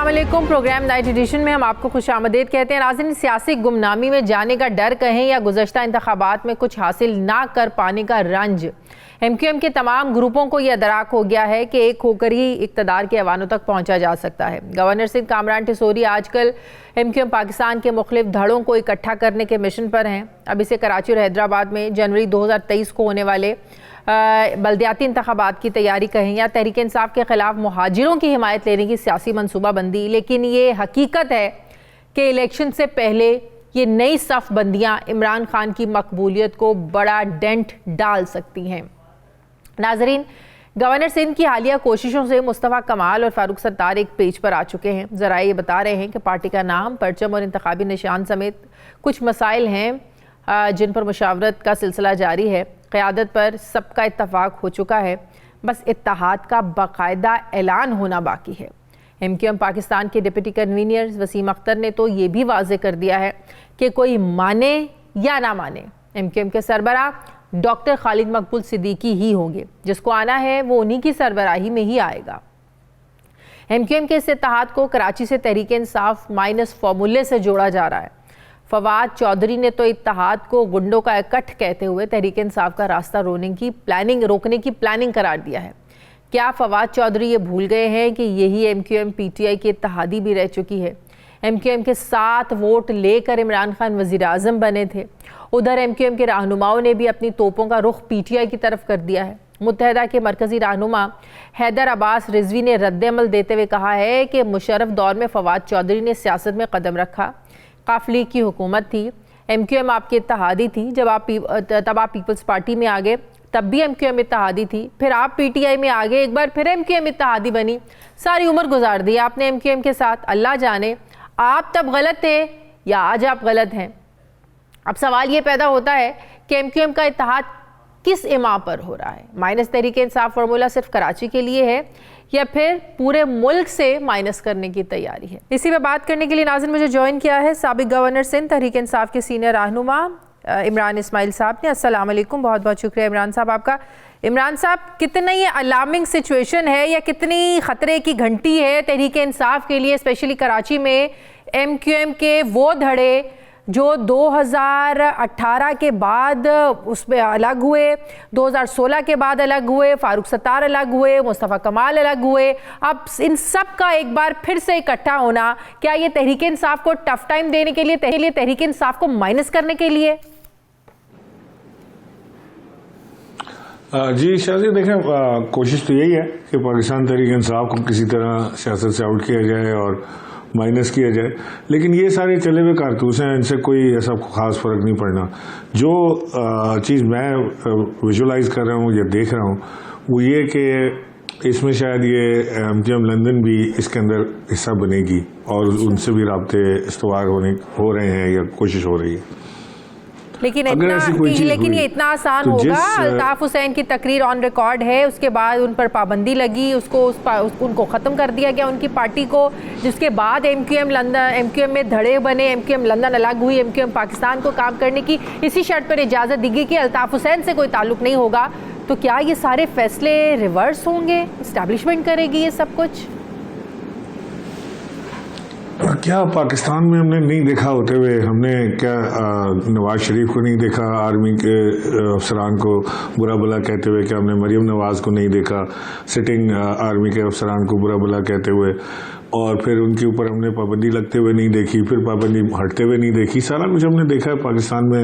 अस्सलामुअलैकुम। Programme night addition में हम आपको खुशामदीद कहते हैं। नाज़रीन, सियासी गुमनामी में जाने का डर कहें या गुज़श्ता इंतखाबात में कुछ हासिल ना कर पाने का रंज MQM के तमाम ग्रुपों को यह दराक हो गया है कि एक होकर ही इक़्तिदार के ऐवानों तक पहुंचा जा सकता है। गवर्नर सिंध कामरान टिसोरी आजकल MQM पाकिस्तान के मुख्तलिफ धड़ों को इकट्ठा करने के मिशन पर हैं। अब इसे कराची और हैदराबाद में जनवरी 2023 को होने वाले बल्दियाती इंतखाबात की तैयारी कहें या तहरीक इंसाफ के खिलाफ मुहाजिरों की हिमायत लेने की सियासी मनसूबाबंदी, लेकिन ये हकीकत है कि इलेक्शन से पहले ये नई सफ बंदियाँ इमरान खान की मकबूलियत को बड़ा डेंट डाल सकती हैं। नाजरीन, गवर्नर सिंध की हालिया कोशिशों से मुस्तफ़ा कमाल और फारूक सत्तार एक पेज पर आ चुके हैं। ज़रा ये बता रहे हैं कि पार्टी का नाम, परचम और इंतखाबी निशान समेत कुछ मसाइल हैं जिन पर मुशावरत का सिलसिला जारी है। क़यादत पर सबका इत्तफाक हो चुका है, बस इत्तेहाद का बाकायदा ऐलान होना बाकी है। MQM पाकिस्तान के डिप्टी कन्वीनर वसीम अख्तर ने तो ये भी वाज़ेह कर दिया है कि कोई माने या ना माने, MQM के सरबराह डॉक्टर खालिद मकबूल सिद्दीकी ही होंगे। जिसको आना है वो उन्हीं की सरबराही में ही आएगा। MQM के इस इत्तेहाद को कराची से तहरीक इंसाफ माइनस फार्मूले से जोड़ा जा रहा है। फवाद चौधरी ने तो इत्तेहाद को गुंडों का इकट्ठ कहते हुए तहरीक इंसाफ का रास्ता रोकने की प्लानिंग करार दिया है। क्या फवाद चौधरी ये भूल गए हैं कि यही MQM PTI की इत्तेहादी भी रह चुकी है। MQM के 7 वोट लेकर इमरान खान वज़ीर आज़म बने थे। उधर MQM के रहनुमाओं ने भी अपनी तोपों का रुख PTI की तरफ कर दिया है। मुत्तहदा के मरकज़ी रहनुमा हैदर अब्बास रिजवी ने रद्द-ए-अमल देते हुए कहा है कि मुशर्रफ दौर में फवाद चौधरी ने सियासत में कदम रखा। काफ लीग की हुकूमत थी, MQM आपकी इत्तेहादी थी। तब आप पीपल्स पार्टी में आ गए, तब भी MQM इत्तेहादी थी। फिर आप PTI में आ गए, एक बार फिर MQM इत्तेहादी बनी। सारी उम्र गुजार दी आपने MQM के साथ। अल्लाह जाने आप तब गलत थे या आज आप गलत हैं। अब सवाल ये पैदा होता है कि MQM का इत्तेहाद किस इमा पर हो रहा है। माइनस तहरीक इंसाफ फार्मूला सिर्फ कराची के लिए है या फिर पूरे मुल्क से माइनस करने की तैयारी है। इसी पे बात करने के लिए नाज़रीन मुझे ज्वाइन किया है साबिक गवर्नर सिंध तहरीक इंसाफ के सीनियर रहनुमा इमरान इस्माइल साहब ने। अस्सलाम वालेकुम, बहुत बहुत शुक्रिया इमरान साहब आपका। इमरान साहब, कितनी अलार्मिंग सिचुएशन है या कितनी ख़तरे की घंटी है तहरीक इंसाफ के लिए, स्पेशली कराची में MQM के वो धड़े जो 2018 के बाद उसमें अलग हुए, 2016 के बाद अलग हुए, फारूक सत्तार अलग हुए, मुस्तफ़ा कमाल अलग हुए, अब इन सब का एक बार फिर से इकट्ठा होना, क्या ये तहरीक इंसाफ को टफ टाइम देने के लिए तहरीक इंसाफ को माइनस करने के लिए? जी शादी, देखें, कोशिश तो यही है कि पाकिस्तान तहरीक इंसाफ को किसी तरह सियासत से आउट किया जाए और माइनस किया जाए, लेकिन ये सारे चले हुए कारतूस हैं, इनसे कोई ऐसा खास फर्क नहीं पड़ना। जो चीज़ मैं विजुलाइज कर रहा हूँ या देख रहा हूँ वो ये कि इसमें शायद ये MQM लंदन भी इसके अंदर हिस्सा बनेगी और उनसे भी राब्ते इस्तवार हो रहे हैं या कोशिश हो रही है। लेकिन ये इतना आसान तो होगा? अल्ताफ हुसैन की तकरीर ऑन रिकॉर्ड है, उसके बाद उन पर पाबंदी लगी, उनको ख़त्म कर दिया गया उनकी पार्टी को, जिसके बाद MQM में धड़े बने, MQM लंदन अलग हुई, MQM पाकिस्तान को काम करने की इसी शर्त पर इजाज़त दी गई कि अल्ताफ हुसैन से कोई ताल्लुक़ नहीं होगा। तो क्या ये सारे फैसले रिवर्स होंगे? इस्टेब्लिशमेंट करेगी ये सब कुछ? क्या पाकिस्तान में हमने नहीं देखा होते हुए? हमने क्या नवाज शरीफ को नहीं देखा आर्मी के अफसरान को बुरा भला कहते हुए? क्या हमने मरीम नवाज को नहीं देखा सिटिंग आर्मी के अफसरान को बुरा भला कहते हुए? और फिर उनके ऊपर हमने पाबंदी लगते हुए नहीं देखी, फिर पाबंदी हटते हुए नहीं देखी। सारा कुछ हमने देखा है पाकिस्तान में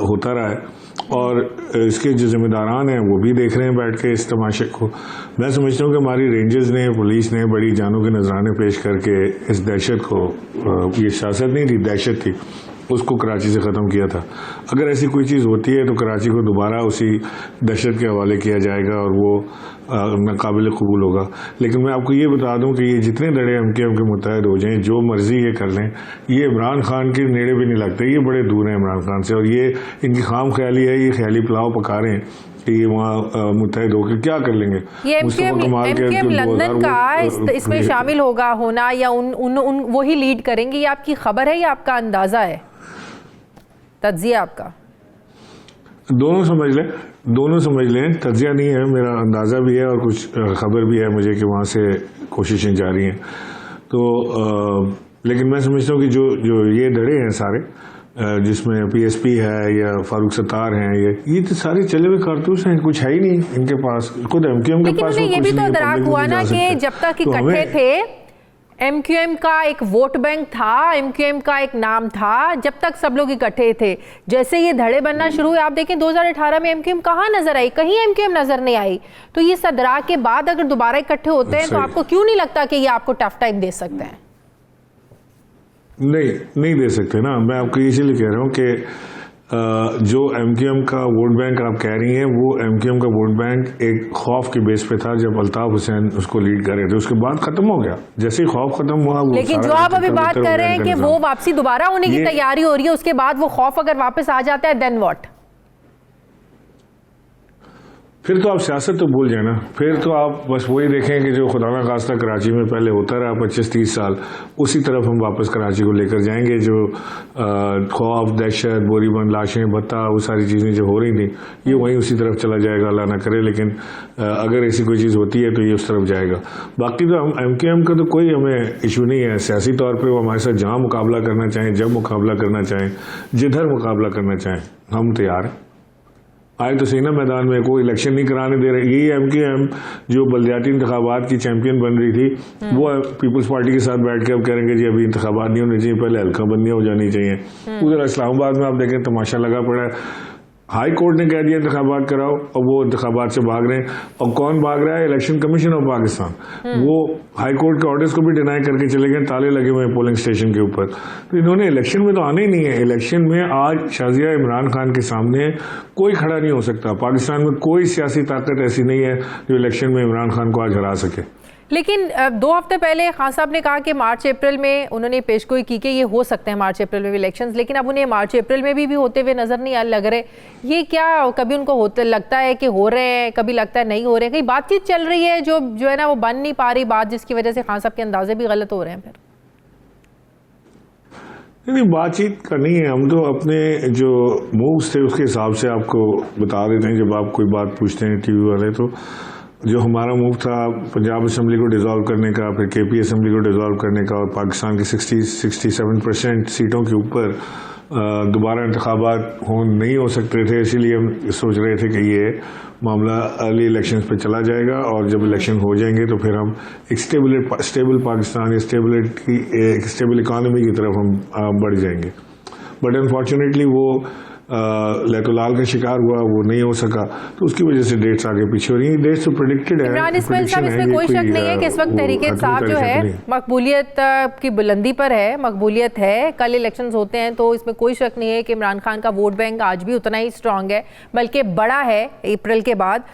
होता रहा है और इसके जो जिम्मेदारान हैं वो भी देख रहे हैं बैठ के इस तमाशे को। मैं समझता हूँ कि हमारी रेंजर्स ने, पुलिस ने बड़ी जानों के नजराने पेश करके इस दहशत को, ये सियासत नहीं थी, दहशत थी, उसको कराची से ख़त्म किया था। अगर ऐसी कोई चीज़ होती है तो कराची को दोबारा उसी दहशत के हवाले किया जाएगा और वो नाकाबिल कबूल होगा। लेकिन मैं आपको ये बता दूं कि ये जितने धड़े MQM के मुत्तहद हो जाएं, जो मर्जी ये कर लें, ये इमरान खान के नेड़े भी नहीं लगते। ये बड़े दूर हैं इमरान खान से और ये इनकी खाम ख्याली है, ये ख्याली पुलाव पका रहे हैं कि ये वहाँ मुत्तहद होकर क्या कर लेंगे। ये MQM लंदन का इसमें शामिल होना या वही लीड करेंगे, ये आपकी खबर है या आपका अंदाज़ा है, तज्जिया आपका? दोनों समझ लें। तज्जिया नहीं है, मेरा अंदाज़ा भी है और कुछ खबर भी है मुझे कि वहाँ से कोशिशें जारी हैं। तो लेकिन मैं समझता हूँ कि जो ये धड़े हैं सारे जिसमें पीएसपी है या फारूक सत्तार हैं, ये तो सारे चले हुए कारतूस हैं, कुछ है ही नहीं इनके पास। खुद एमक्यूएम के पास ये भी तो दराक हुआ ना कि जब तक इकट्ठे थे एमक्यूएम का एक वोट बैंक था, एमक्यूएम का एक नाम था, जब तक सब लोग इकट्ठे थे। जैसे ये धड़े बनना शुरू हुए, आप देखें 2018 में एमक्यूएम कहाँ नजर आई, कहीं एमक्यूएम नजर नहीं आई। तो ये सदराक के बाद अगर दोबारा इकट्ठे होते हैं तो आपको क्यों नहीं लगता कि ये आपको टफ टाइम दे सकते हैं? नहीं दे सकते ना। मैं आपको इसीलिए कह रहा हूँ कि जो एमक्यूएम का वोट बैंक आप कह रही हैं, वो एमक्यूएम का वोट बैंक एक खौफ के बेस पे था जब अल्ताफ हुसैन उसको लीड कर रहे थे। उसके बाद खत्म हो गया, जैसे ही खौफ खत्म हुआ वो। लेकिन जो आप अभी बात कर रहे हैं कि वो वापसी दोबारा होने की तैयारी हो रही है, उसके बाद वो खौफ अगर वापस आ जाता है देन व्हाट? फिर तो आप सियासत तो भूल जाए ना। फिर तो आप बस वही देखें कि जो खुदा ना खास्ता कराची में पहले होता रहा 25-30 साल, उसी तरफ हम वापस कराची को लेकर जाएंगे। जो खौफ, दहशत, बोरीबंद, लाशें, भत्ता, वो सारी चीज़ें जो हो रही थी, ये वहीं उसी तरफ चला जाएगा, अल्लाह ना करे। लेकिन अगर ऐसी कोई चीज़ होती है तो ये उस तरफ जाएगा। बाकी तो हम एमक्यूएम का तो कोई हमें इशू नहीं है सियासी तौर पर। वो हमारे साथ जहाँ मुकाबला करना चाहें, जब मुकाबला करना चाहें, जिधर मुकाबला करना चाहें, हम तैयार हैं। आए तो सही ना मैदान में, कोई इलेक्शन नहीं कराने दे रहे। यही एमक्यूएम जो बल्दियाती इंतखाबात की चैंपियन बन रही थी, वो पीपल्स पार्टी के साथ बैठ के अब करेंगे जी अभी इंतखाबात नहीं होने चाहिए, पहले हल्का बंदियां हो जानी चाहिए। उधर इस्लामाबाद में आप देखें तमाशा लगा पड़ा है। हाई कोर्ट ने कह दिया इंतखाबात कराओ और वो इंतखाबात से भाग रहे हैं। और कौन भाग रहा है? Election commission of Pakistan. वो हाई कोर्ट के ऑर्डर्स को भी डिनाई करके चले गए, ताले लगे हुए हैं पोलिंग स्टेशन के ऊपर। तो इन्होंने इलेक्शन में तो आना ही नहीं है। इलेक्शन में आज शाजिया इमरान खान के सामने कोई खड़ा नहीं हो सकता। पाकिस्तान में कोई सियासी ताकत ऐसी नहीं है जो इलेक्शन में इमरान खान को आज हरा सके। लेकिन 2 हफ्ते पहले खान साहब ने कहा कि मार्च अप्रैल में उन्होंने पेशगोई की कि ये हो सकते हैं मार्च अप्रैल में भी इलेक्शंस, लेकिन अब उन्हें मार्च अप्रैल में भी होते हुए नजर नहीं लग रहे। ये क्या कभी उनको होते लगता है कि हो रहे हैं, कभी लगता है नहीं हो रहे हैं? कहीं बातचीत चल रही है जो है ना वो बन नहीं पा रही बात, जिसकी वजह से खान साहब के अंदाजे भी गलत हो रहे हैं? फिर नहीं, बातचीत का नहीं है। हम तो अपने जो मूव्स थे उसके हिसाब से आपको बता देते हैं। जब आप कोई बात पूछते हैं टीवी वाले, तो जो हमारा मूव था पंजाब असम्बली को डिसॉल्व करने का, फिर केपी असम्बली को डिसॉल्व करने का, और पाकिस्तान की 67% सीटों के ऊपर दोबारा इंतखाबात नहीं हो सकते थे। इसीलिए हम सोच रहे थे कि ये मामला अर्ली इलेक्शंस पे चला जाएगा, और जब इलेक्शन हो जाएंगे तो फिर हम एक स्टेबल पाकिस्तान, स्टेबल इकानमी की तरफ हम बढ़ जाएंगे। बट अनफॉर्चुनेटली वो लैतुलाल का शिकार हुआ, वो नहीं हो सका, तो उसकी वजह से डेट्स आगे पीछे हो रही हैं। डेट्स तो प्रेडिक्टेड है। इमरान इस्माइल साहब, इसमें कोई शक नहीं है कि इस वक्त तहरीक इंसाफ जो है मकबूलियत की बुलंदी पर है, मकबूलियत है। कल इलेक्शंस होते हैं तो इसमें कोई शक नहीं है कि इमरान खान का वोट बैंक आज भी उतना ही स्ट्रांग है, बल्कि बड़ा है अप्रैल के बाद।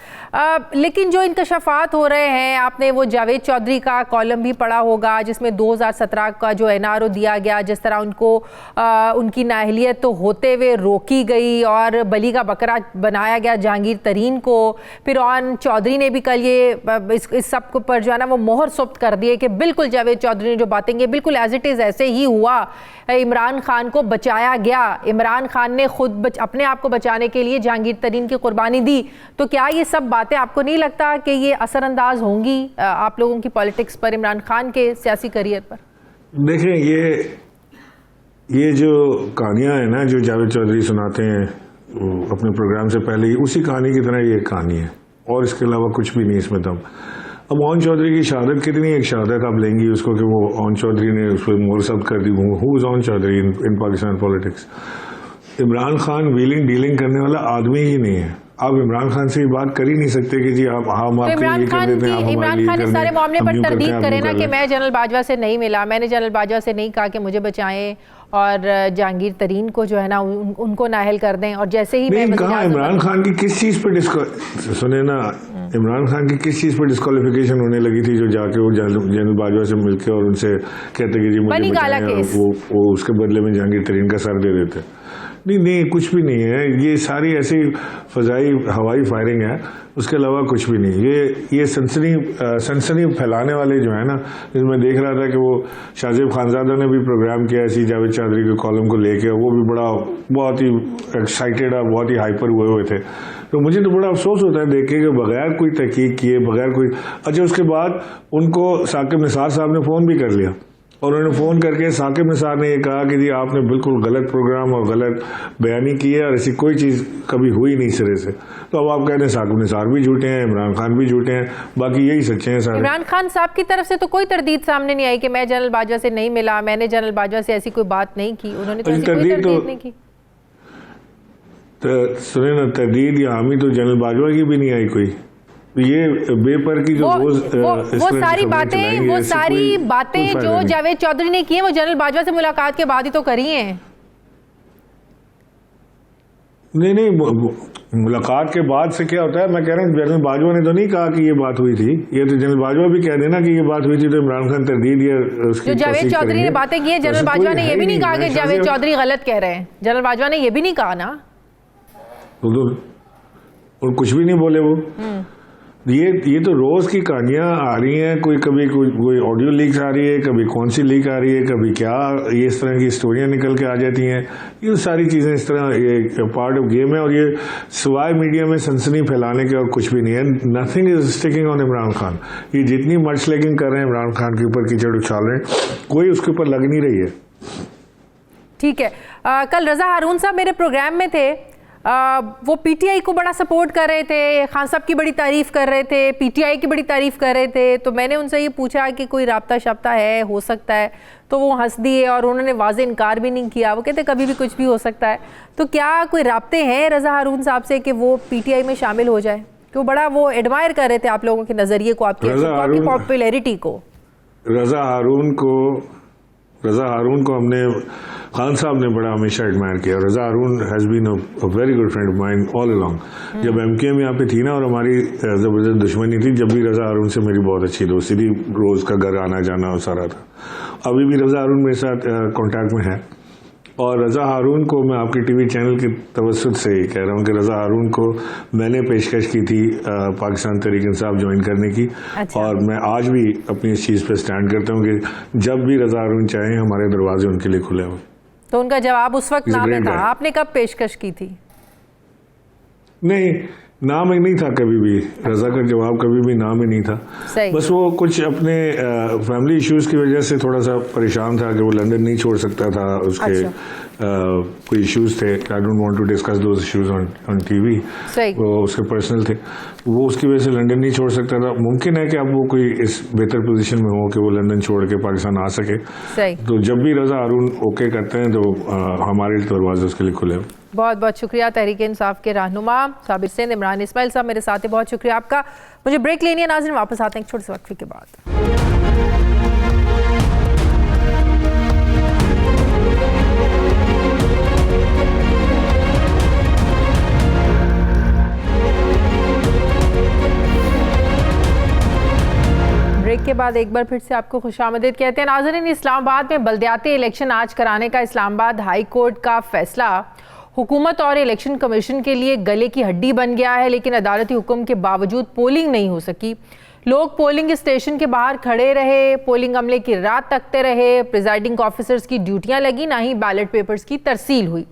लेकिन जो इंकशाफात हो रहे हैं, आपने वो जावेद चौधरी का कॉलम भी पढ़ा होगा जिसमें 2017 का जो एनआरओ दिया गया, जिस तरह उनको उनकी नाअहलियत तो होते हुए रोकी गई और बली का बकरा बनाया गया जहांगीर तरीन को। फिर ऑन चौधरी ने भी कल ये इस सब पर जो है ना वो मोहर सुप्त कर दिए कि बिल्कुल जावेद चौधरी ने जो बातें की बिल्कुल एज इट इज़ ऐसे ही हुआ। इमरान खान को बचाया गया, इमरान खान ने खुद अपने आप को बचाने के लिए जहांगीर तरीन की कुर्बानी दी। तो क्या ये सब बातें आपको नहीं लगता कि ये असरअंदाज होंगी आप लोगों की पॉलिटिक्स पर, इमरान खान के सियासी करियर पर? देखें, ये जो कहानियां हैं ना जो जावेद चौधरी सुनाते हैं अपने प्रोग्राम से पहले, उसी कहानी की तरह ये कहानी है, और इसके अलावा कुछ भी नहीं इसमें दम। अब ओन चौधरी की शहादत कितनी एक शहादत आप लेंगी उसको कि वो ओन चौधरी ने उस पर मोहर सब्त कर दी। Who is Aun Chaudhry in Pakistan politics? Imran Khan wheeling dealing करने वाला आदमी ही नहीं है। आप इमरान खान से ये बात कर ही नहीं सकते कि जी आप हम आपके लिए कर देते हैं। इमरान खान इस सारे मामले पर तरदीद करे ना कि मैं जनरल बाजवा से नहीं मिला, मैंने जनरल बाजवा से नहीं कहा कि मुझे बचाएं और जहांगीर तरीन को जो है ना उनको नाअहल कर दें। और जैसे ही मैं कहा इमरान खान की किस चीज पर सुने ना, इमरान खान की किस चीज पर डिस्क्वालिफिकेशन होने लगी थी जो जाके वो जनरल बाजवा से मिलके और उनसे कहते कि जी मुझे बचाएं, वो उसके बदले में जहांगीर तरीन का सर दे देते। नहीं, कुछ भी नहीं है। ये सारी ऐसी फजाई हवाई फायरिंग है, उसके अलावा कुछ भी नहीं। ये सनसनी फैलाने वाले जो है ना, जिसमें देख रहा था कि वो शाहजेब खानजादा ने भी प्रोग्राम किया ऐसी जावेद चौधरी के कॉलम को लेके, वो भी बहुत ही एक्साइटेड और बहुत ही हाइपर हुए थे। तो मुझे तो बड़ा अफसोस होता है देख के कि बगैर कोई तहकीक किए, बगैर कोई, अच्छा उसके बाद उनको साकिब निसार साहब ने फ़ोन भी कर लिया और उन्होंने फ़ोन करके साकिब निसार ने ये कहा कि जी आपने बिल्कुल गलत प्रोग्राम और गलत बयानी की है और ऐसी कोई चीज़ कभी हुई नहीं सिरे से। तो अब आप कहते हैं साकिब निसार भी झूठे हैं, इमरान खान भी झूठे हैं, बाकी यही सच्चे हैं सारे। इमरान खान साहब की तरफ से तो कोई तरदीद सामने नहीं आई कि मैं जनरल बाजवा से नहीं मिला, मैंने जनरल बाजवा से ऐसी कोई बात नहीं की, उन्होंने तो ऐसी कोई तरदीद नहीं की। तो सुने ना, तरदीद या हामी तो जनरल बाजवा की भी नहीं आई कोई। ये बेपर की जो वो सारी बातें जो जावेद चौधरी ने की है वो जनरल बाजवा से मुलाकात के बाद ही तो करी हैं। नहीं, मुलाकात के बाद से क्या होता है, मैं कह रहा हूँ जनरल बाजवा ने तो नहीं कहा कि ये बात हुई थी, ये तो जनरल बाजवा भी कह देना कि ये बात हुई थी तो इमरान खान तरदीद या उसकी जो जावेद चौधरी ने बातें की है, जनरल बाजवा ने ये भी नहीं कहा कि जावेद चौधरी गलत कह रहे हैं, जनरल बाजवा ने ये भी नहीं कहा ना, और कुछ भी नहीं बोले वो। ये तो रोज की कहानियां आ रही हैं, कभी कोई ऑडियो लीक्स आ रही है, कभी कौन सी लीक आ रही है, कभी क्या, ये इस तरह की स्टोरियां निकल के आ जाती हैं। ये सारी चीजें इस तरह ये पार्ट ऑफ गेम है और ये सिवाय मीडिया में सनसनी फैलाने के और कुछ भी नहीं है। Nothing is sticking on Imran Khan. ये जितनी मच लेकिन कर रहे हैं इमरान खान के ऊपर, कीचड़ उछाल रहे हैं, कोई उसके ऊपर लग नहीं रही है। ठीक है, कल रजा हारून साहब मेरे प्रोग्राम में थे, वो पीटीआई को बड़ा सपोर्ट कर रहे थे, खान साहब की बड़ी तारीफ कर रहे थे, पीटीआई की बड़ी तारीफ कर रहे थे। तो मैंने उनसे ये पूछा कि कोई राब्ता शाब्ता है, हो सकता है, तो वो हंस दिए और उन्होंने वाज़े इनकार भी नहीं किया। वो कहते कभी भी कुछ भी हो सकता है। तो क्या कोई राब्ते हैं रजा हारून साहब से कि वो पीटीआई में शामिल हो जाए? कि वो बड़ा वो एडमायर कर रहे थे आप लोगों के नज़रिए को, आपकी पॉपुलैरिटी को। रजा हारून को हमने, खान साहब ने बड़ा हमेशा एडमायर किया। Raza Haroon has been a very good friend of mine all along. जब एमकेएम यहाँ पे थी ना और हमारी ज़बरदस्त दुश्मनी थी, जब भी रजा हारून से मेरी बहुत अच्छी दोस्ती थी, रोज़ का घर आना जाना और सारा था। अभी भी रजा हारून मेरे साथ कॉन्टैक्ट में है और रजा हारून को मैं आपके टीवी चैनल के तवज्जुद से ही कह रहा हूँ कि रजा हारून को मैंने पेशकश की थी पाकिस्तान तहरीक इंसाफ ज्वाइन करने की। अच्छा। और मैं आज भी अपनी इस चीज़ पे स्टैंड करता हूँ कि जब भी रजा हारून चाहें हमारे दरवाजे उनके लिए खुले हुए। तो उनका जवाब उस वक्त ना में था, आपने कब पेशकश की थी? नहीं, ना में नहीं था कभी भी। रजा का जवाब कभी भी ना में नहीं था। बस वो कुछ अपने फैमिली इश्यूज की वजह से थोड़ा सा परेशान था कि वो लंदन नहीं छोड़ सकता था। उसके कोई इश्यूज थे, I don't want to discuss those issues on TV, वो उसके पर्सनल थे, वो उसकी वजह से लंदन नहीं छोड़ सकता था। मुमकिन है कि अब वो कोई इस बेहतर पोजीशन में हो कि वो लंदन छोड़ के पाकिस्तान आ सके। तो जब भी रजा हारून ओके करते हैं तो हमारे दरवाजे उसके लिए खुले हैं। बहुत बहुत शुक्रिया तहरीक इंसाफ के रहनुमा साबिर सिंध इमरान इस्माइल साहब मेरे साथ हैं, बहुत शुक्रिया आपका। मुझे ब्रेक लेनी है नाज़रीन, वापस आते हैं एक छोटे से वक्फे के बाद। ब्रेक के बाद एक बार फिर से आपको खुशामदीद कहते हैं नाज़रीन। इस्लामाबाद में बल्दियाती इलेक्शन आज कराने का इस्लामाबाद हाई कोर्ट का फैसला हुकूमत और इलेक्शन कमीशन के लिए गले की हड्डी बन गया है, लेकिन अदालती हुक्म के बावजूद पोलिंग नहीं हो सकी। लोग पोलिंग स्टेशन के बाहर खड़े रहे, पोलिंग अमले की रात तकते रहे, प्रिजाइडिंग ऑफिसर्स की ड्यूटियां लगी, ना ही बैलेट पेपर्स की तरसील हुई।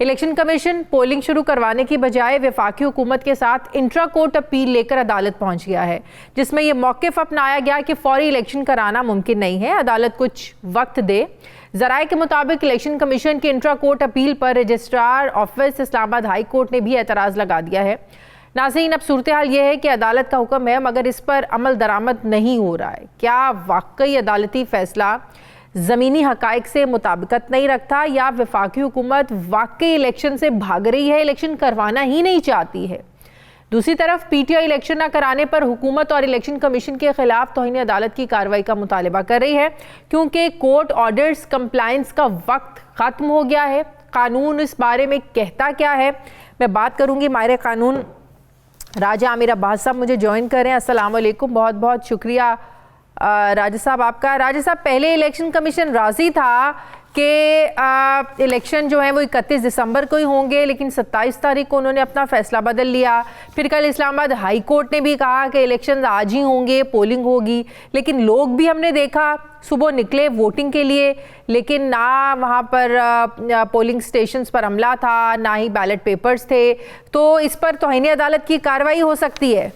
इलेक्शन कमीशन पोलिंग शुरू करवाने की बजाय वफाकी हुकूमत के साथ इंट्रा कोर्ट अपील लेकर अदालत पहुंच गया है, जिसमें यह मौक़िफ़ अपनाया गया कि फौरी इलेक्शन कराना मुमकिन नहीं है, अदालत कुछ वक्त दे। ज़राए के मुताबिक इलेक्शन कमीशन की इंट्रा कोर्ट अपील पर registrar office Islamabad high court ने भी एतराज़ लगा दिया है। नाज़रीन, अब सूरत हाल यह है कि अदालत का हुक्म है मगर इस पर अमल दरामद नहीं हो रहा है। क्या वाकई अदालती फ़ैसला ज़मीनी हक़ाइक़ से मुताबिकत नहीं रखता या वफाकी हुकूमत वाकई इलेक्शन से भाग रही है, इलेक्शन करवाना ही नहीं चाहती है? दूसरी तरफ पीटीआई इलेक्शन न कराने पर हुकूमत और इलेक्शन कमीशन के खिलाफ तौहीन अदालत की कार्रवाई का मुतालबा कर रही है, क्योंकि कोर्ट ऑर्डर्स कंप्लायंस का वक्त ख़त्म हो गया है। कानून इस बारे में कहता क्या है, मैं बात करूँगी। माहिर कानून राजा आमिर अब्बास साहब मुझे ज्वाइन कर रहे हैं। अस्सलाम वालेकुम, बहुत बहुत शुक्रिया राजा साहब आपका। राजा साहब, पहले इलेक्शन कमीशन राजी था कि इलेक्शन जो है वो 31 दिसंबर को ही होंगे, लेकिन 27 तारीख को उन्होंने अपना फैसला बदल लिया। फिर कल इस्लामाबाद हाई कोर्ट ने भी कहा कि इलेक्शन आज ही होंगे, पोलिंग होगी, लेकिन लोग भी हमने देखा सुबह निकले वोटिंग के लिए, लेकिन ना वहाँ पर पोलिंग स्टेशंस पर हमला था, ना ही बैलेट पेपर्स थे। तो इस पर तौहीन अदालत की कार्रवाई हो सकती है।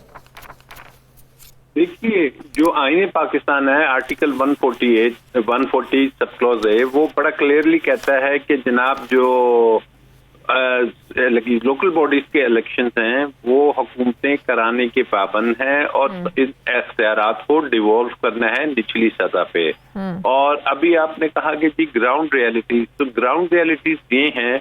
देखिए, जो आईने पाकिस्तान है, आर्टिकल 140 सब क्लॉज है, वो बड़ा क्लियरली कहता है कि जनाब जो लोकल बॉडीज के इलेक्शंस हैं वो हुकूमतें कराने के पाबंद हैं और इन इख्तियारात को डिवॉल्व करना है निचली सतह पे। और अभी आपने कहा कि जी ग्राउंड रियलिटीज, तो ग्राउंड रियलिटीज ये हैं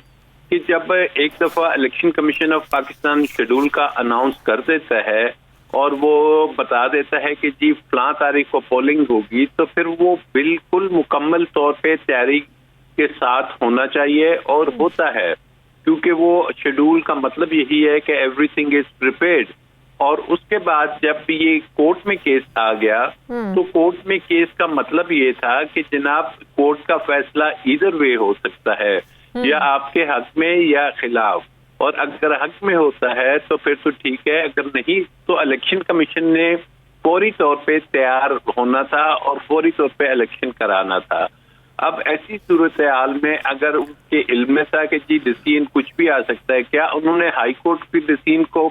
कि जब एक दफा election commission of Pakistan schedule का अनाउंस कर देता है और वो बता देता है कि जी फलां तारीख को पोलिंग होगी, तो फिर वो बिल्कुल मुकम्मल तौर पे तैयारी के साथ होना चाहिए और होता है, क्योंकि वो शेड्यूल का मतलब यही है कि एवरीथिंग इज प्रिपेयर्ड। और उसके बाद जब ये कोर्ट में केस आ गया तो कोर्ट में केस का मतलब ये था कि जनाब कोर्ट का फैसला इधर वे हो सकता है, या आपके हक में या खिलाफ। और अगर हक में होता है तो फिर तो ठीक है, अगर नहीं तो इलेक्शन कमीशन ने फौरी तौर पे तैयार होना था और फौरी तौर पे इलेक्शन कराना था। अब ऐसी सूरत हाल में अगर उनके इल्म में था कि जी डिसीजन कुछ भी आ सकता है, क्या उन्होंने हाई कोर्ट की डिसीजन को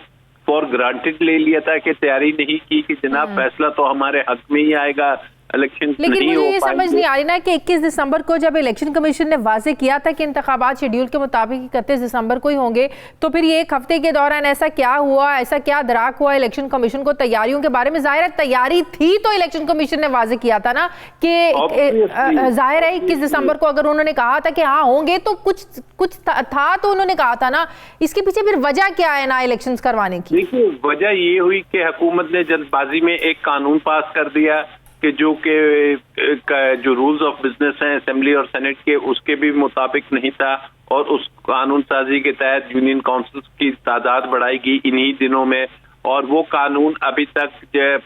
फॉर ग्रांटेड ले लिया था कि तैयारी नहीं की कि जनाब फैसला तो हमारे हक में ही आएगा, इलेक्शन लेकिन नहीं मुझे हो ये समझ नहीं आ रही ना कि 21 दिसंबर को जब इलेक्शन कमीशन ने वाजे किया था कि इंतखाबात शेड्यूल के मुताबिक 31 दिसंबर को ही होंगे, तो फिर ये एक हफ्ते के दौरान ऐसा क्या हुआ, ऐसा क्या दराक हुआ इलेक्शन कमीशन को तैयारियों के बारे में? जाहिर है तैयारी थी तो इलेक्शन कमीशन ने वाजे किया था ना कि जाहिर है 21 दिसंबर को अगर उन्होंने कहा था कि हाँ होंगे तो कुछ था तो उन्होंने कहा था ना। इसके पीछे फिर वजह क्या है ना इलेक्शन करवाने की? देखिए, वजह ये हुई कि हुकूमत ने जल्दबाजी में एक कानून पास कर दिया कि जो रूल्स ऑफ बिजनेस हैं असेंबली और सेनेट के, उसके भी मुताबिक नहीं था। और उस कानून साजी के तहत यूनियन काउंसिल की तादाद बढ़ाएगी इन्हीं दिनों में, और वो कानून अभी तक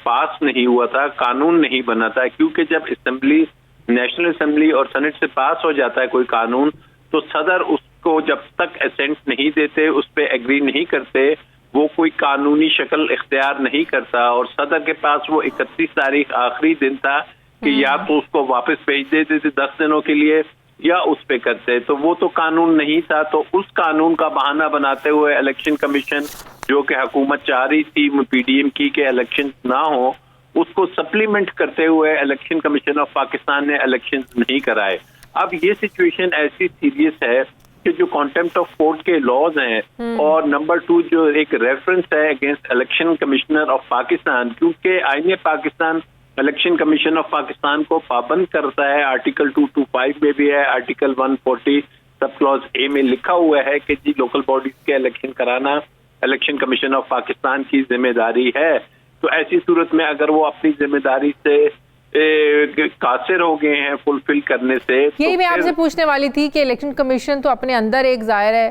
पास नहीं हुआ था, कानून नहीं बना था। क्योंकि जब असेंबली, नेशनल असेंबली और सेनेट से पास हो जाता है कोई कानून, तो सदर उसको जब तक असेंट नहीं देते, उस पर एग्री नहीं करते, वो कोई कानूनी शक्ल इख्तियार नहीं करता। और सदर के पास वो 31 तारीख आखिरी दिन था कि या तो उसको वापस भेज देते थे 10 दिनों के लिए या उस पे करते, तो वो तो कानून नहीं था। तो उस कानून का बहाना बनाते हुए इलेक्शन कमीशन, जो कि हुकूमत चाह रही थी पीडीएम की कि इलेक्शन ना हो, उसको सप्लीमेंट करते हुए इलेक्शन कमीशन ऑफ पाकिस्तान ने इलेक्शन नहीं कराए। अब ये सिचुएशन ऐसी सीरियस है कि जो कॉन्टेम्प्ट ऑफ कोर्ट के लॉज हैं और नंबर 2 जो एक रेफरेंस है against election commissioner of Pakistan, क्योंकि आईने Pakistan election commission of Pakistan को पाबंद करता है, आर्टिकल 225 में भी है, आर्टिकल 140 सब क्लॉज ए में लिखा हुआ है कि जी लोकल बॉडीज के इलेक्शन कराना इलेक्शन कमीशन ऑफ पाकिस्तान की जिम्मेदारी है। तो ऐसी सूरत में अगर वो अपनी जिम्मेदारी से कासिर हो गए हैं फुलफिल करने से, यही मैं आपसे पूछने वाली थी कि इलेक्शन कमीशन तो अपने अंदर एक जाहिर है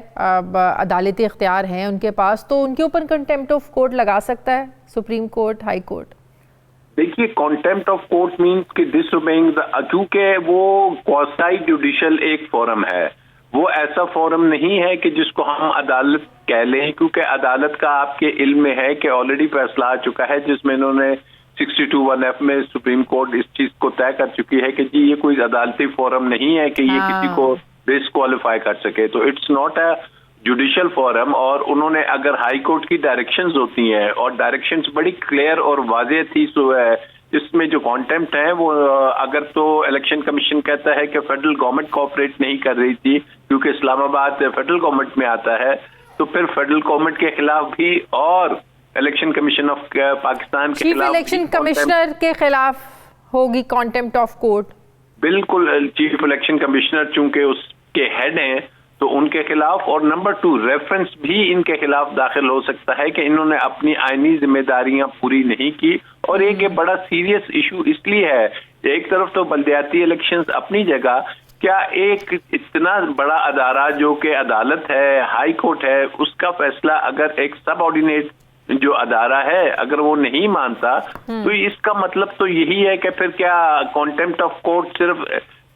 अदालती इख्तियार हैं उनके पास, तो उनके ऊपर कंटेम्प्ट ऑफ कोर्ट लगा सकता है सुप्रीम कोर्ट, हाई कोर्ट? देखिए, कॉन्टेम्प्ट ऑफ कोर्ट मीन्स कि डिसओबेइंग, क्योंकि वो क्वासी जुडिशियल एक फोरम है, वो ऐसा फोरम नहीं है कि जिसको हम अदालत कह लें, क्योंकि अदालत का आपके इल्म में है कि ऑलरेडी फैसला आ चुका है जिसमें इन्होंने 62(1)(f) में सुप्रीम कोर्ट इस चीज को तय कर चुकी है कि जी ये कोई अदालती फोरम नहीं है कि ये किसी को डिस्क्वालीफाई कर सके। तो it's not a judicial forum. और उन्होंने अगर हाई कोर्ट की डायरेक्शंस होती हैं और डायरेक्शंस बड़ी क्लियर और वाज़ेह थी, सो है इसमें जो कॉन्टेम्प्ट है वो अगर तो इलेक्शन कमीशन कहता है कि फेडरल गवर्नमेंट कोऑपरेट नहीं कर रही थी क्योंकि इस्लामाबाद फेडरल गवर्नमेंट में आता है, तो फिर फेडरल गवर्नमेंट के खिलाफ भी और इलेक्शन कमीशन ऑफ पाकिस्तान के खिलाफ, इलेक्शन कमिश्नर के खिलाफ होगी कॉन्टेम्प्ट ऑफ कोर्ट। बिल्कुल, चीफ इलेक्शन कमिश्नर चूंकि उसके हेड हैं तो उनके खिलाफ, और नंबर 2 रेफरेंस भी इनके खिलाफ दाखिल हो सकता है कि इन्होंने अपनी आईनी जिम्मेदारियां पूरी नहीं की। और एक ये बड़ा सीरियस इशू इसलिए है, एक तरफ तो बल्दियाती इलेक्शंस अपनी जगह, क्या एक इतना बड़ा अदारा जो कि अदालत है, हाई कोर्ट है, उसका फैसला अगर एक सब ऑर्डिनेट जो अदारा है अगर वो नहीं मानता, तो इसका मतलब तो यही है कि फिर क्या कॉन्टेम्प्ट ऑफ कोर्ट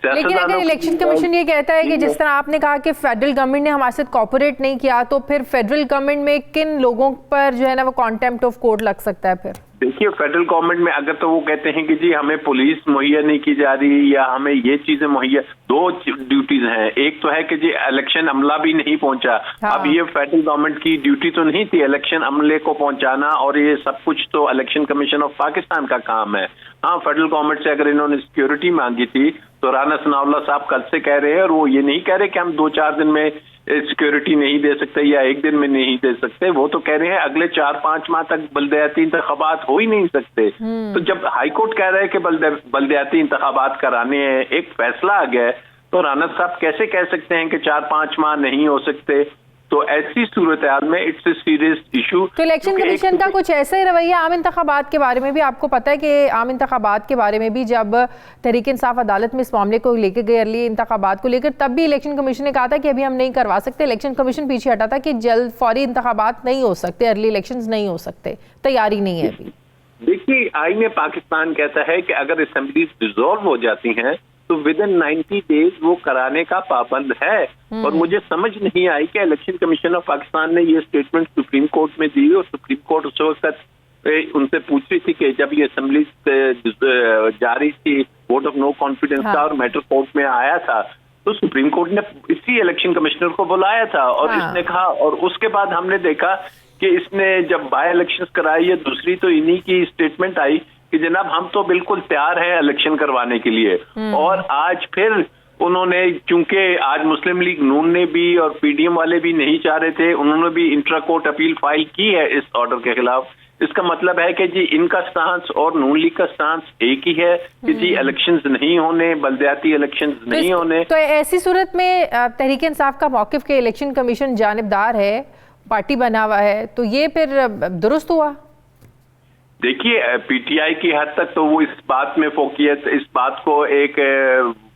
लेकिन अगर इलेक्शन कमीशन ये कहता है कि जिस तरह आपने कहा कि फेडरल गवर्नमेंट ने हमारे साथ कोऑपरेट नहीं किया, तो फिर फेडरल गवर्नमेंट में किन लोगों पर जो है ना वो कॉन्टेम्प्ट ऑफ कोर्ट लग सकता है? फिर देखिए, फेडरल गवर्नमेंट में अगर तो वो कहते हैं कि जी हमें पुलिस मुहैया नहीं की जा रही या हमें ये चीजें मुहैया, दो ड्यूटीज हैं। एक तो है कि जी इलेक्शन अमला भी नहीं पहुंचा। हाँ। अब ये फेडरल गवर्नमेंट की ड्यूटी तो नहीं थी इलेक्शन अमले को पहुंचाना, और ये सब कुछ तो इलेक्शन कमीशन ऑफ पाकिस्तान का काम है। हाँ, फेडरल गवर्नमेंट से अगर इन्होंने सिक्योरिटी मांगी थी तो राना सनाउल्लाह साहब कल से कह रहे हैं, और वो ये नहीं कह रहे कि हम 2-4 दिन में सिक्योरिटी नहीं दे सकते या 1 दिन में नहीं दे सकते। वो तो कह रहे हैं अगले 4-5 माह तक बल्दियाती इंतखाबात हो ही नहीं सकते। तो जब हाईकोर्ट कह रहा है कि बल्दियाती इंतखाबात कराने हैं, एक फैसला आ गया है, तो राना साहब कैसे कह सकते हैं कि 4-5 माह नहीं हो सकते? तो ऐसी सूरत हाल में इट्स ए सीरियस इशू। तो इलेक्शन कमीशन का कुछ ऐसा ही रवैया आम इंतखाबात के बारे में भी, आपको पता है कि आम इंतखाबात के बारे में भी जब तहरीक इंसाफ अदालत में इस मामले को लेकर गई, अर्ली इंतखाबात को लेकर, तब भी इलेक्शन कमीशन ने कहा था कि अभी हम नहीं करवा सकते। इलेक्शन कमीशन पीछे हटा था कि जल्द फौरी इंतखाबात नहीं हो सकते, अर्ली इलेक्शन नहीं हो सकते, तैयारी नहीं है अभी। देखिए, आईन पाकिस्तान कहता है कि अगर असेंबलीज डिसॉल्व हो जाती हैं तो विद इन 90 डेज वो कराने का पाबंद है। और मुझे समझ नहीं आई कि इलेक्शन कमीशन ऑफ पाकिस्तान ने ये स्टेटमेंट सुप्रीम कोर्ट में दी, और सुप्रीम कोर्ट उस वक्त उनसे पूछ रही थी कि जब ये असेंबली जारी थी, वोट ऑफ नो कॉन्फिडेंस था और मैटर कोर्ट में आया था, तो सुप्रीम कोर्ट ने इसी इलेक्शन कमिश्नर को बुलाया था और इसने कहा, और उसके बाद हमने देखा कि इसने जब बाय इलेक्शंस कराई है दूसरी, तो इन्हीं की स्टेटमेंट आई कि जनाब हम तो बिल्कुल तैयार हैं इलेक्शन करवाने के लिए। और आज फिर उन्होंने, चूंकि आज मुस्लिम लीग नून ने भी और पीडीएम वाले भी नहीं चाह रहे थे, उन्होंने भी इंट्रा कोर्ट अपील फाइल की है इस ऑर्डर के खिलाफ। इसका मतलब है कि जी इनका स्टांस और नून लीग का स्टांस एक ही है कि जी इलेक्शंस नहीं होने, बल्दियाती इलेक्शंस नहीं होने। तो ऐसी सूरत में तहरीक इंसाफ का मौकिफ के इलेक्शन कमीशन जानिबदार है, पार्टी बना हुआ है, तो ये फिर दुरुस्त हुआ? देखिए, पीटीआई की हद तक तो वो इस बात में फोकियत, इस बात को एक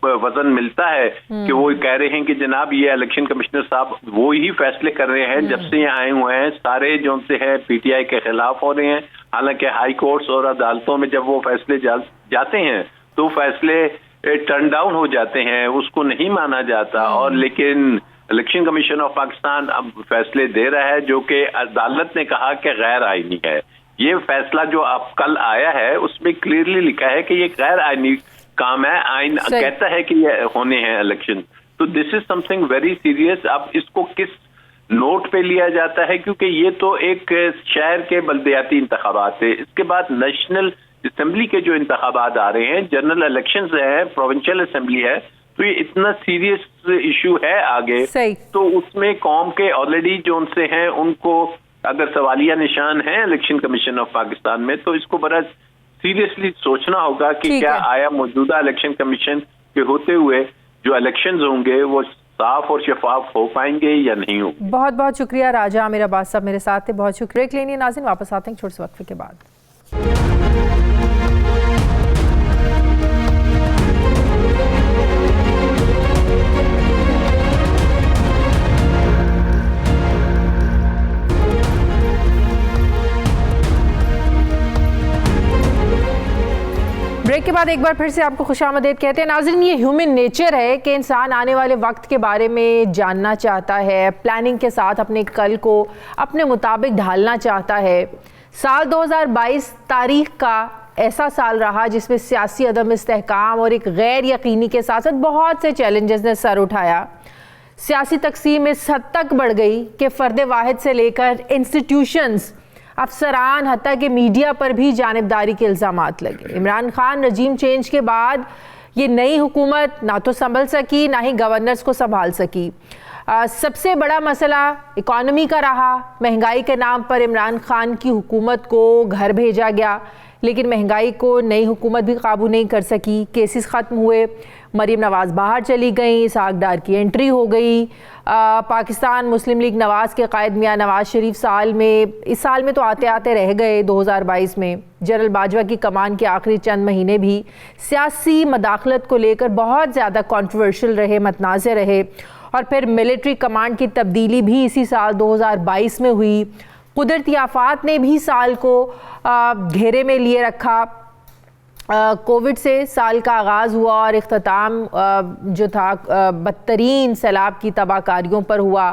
वजन मिलता है कि वो कह रहे हैं कि जनाब ये इलेक्शन कमिश्नर साहब वो ही फैसले कर रहे हैं जब से ये आए हुए हैं, सारे जो से है पीटीआई के खिलाफ हो रहे हैं। हालांकि हाई कोर्ट्स और अदालतों में जब वो फैसले जाते हैं तो फैसले टर्न डाउन हो जाते हैं, उसको नहीं माना जाता। और लेकिन इलेक्शन कमीशन ऑफ पाकिस्तान अब फैसले दे रहा है जो कि अदालत ने कहा कि गैर आईनी है। ये फैसला जो अब कल आया है उसमें क्लियरली लिखा है कि ये गैर आईनी काम है, आइन कहता है कि ये होने हैं इलेक्शन। तो this is something very serious. अब इसको किस नोट पे लिया जाता है, क्योंकि ये तो एक शहर के बल्दियाती इंतखाबात है, इसके बाद नेशनल असेंबली के जो इंतखाबात आ रहे हैं, जनरल इलेक्शंस है, प्रोविंशियल असेंबली है, तो ये इतना सीरियस इशू है आगे। तो उसमें कौम के ऑलरेडी जो उनसे हैं उनको अगर सवालिया निशान है इलेक्शन कमीशन ऑफ पाकिस्तान में, तो इसको बड़ा सीरियसली सोचना होगा कि क्या आया मौजूदा इलेक्शन कमीशन के होते हुए जो इलेक्शंस होंगे वो साफ और शफाफ हो पाएंगे या नहीं होंगे। बहुत बहुत शुक्रिया राजा आमिर अब्बास साहब मेरे साथ थे, बहुत शुक्रिया। एक लेनिए नाज़रीन, वापस आते हैं छोटे से वक्फे के बाद। ब्रेक के बाद एक बार फिर से आपको खुशामदीद कहते हैं। नाज़रीन, ये ह्यूमन नेचर है कि इंसान आने वाले वक्त के बारे में जानना चाहता है, प्लानिंग के साथ अपने कल को अपने मुताबिक ढालना चाहता है। साल 2022 तारीख का ऐसा साल रहा जिसमें सियासी अदम इस्तेहकाम और एक गैर यकीनी के साथ साथ बहुत से चैलेंजेस ने सर उठाया। सियासी तकसीम इस हद तक बढ़ गई कि फ़र्द वाहिद से लेकर इंस्टीट्यूशंस, अफसरान, हत्ता कि मीडिया पर भी जानिबदारी के इल्ज़ामात लगे। इमरान खान रजीम चेंज के बाद ये नई हुकूमत ना तो संभल सकी ना ही गवर्नर्स को संभाल सकी। सबसे बड़ा मसला इकॉनमी का रहा। महंगाई के नाम पर इमरान खान की हुकूमत को घर भेजा गया, लेकिन महंगाई को नई हुकूमत भी काबू नहीं कर सकी। केसेस ख़त्म हुए, मरीम नवाज़ बाहर चली गई, इसहाक डार की एंट्री हो गई। पाकिस्तान मुस्लिम लीग नवाज़ के कायद मियाँ नवाज शरीफ इस साल में तो आते आते रह गए 2022 में। जनरल बाजवा की कमान के आखिरी चंद महीने भी सियासी मदाखलत को लेकर बहुत ज़्यादा कॉन्ट्रोवर्शियल रहे, मतनाज़े रहे। और फिर मिलिट्री कमांड की तब्दीली भी इसी साल 2022 में हुई। कुदरती आफात ने भी साल को घेरे में लिए रखा। कोविड से साल का आगाज़ हुआ और इख्तिताम जो था बदतरीन सैलाब की तबाहकारियों पर हुआ।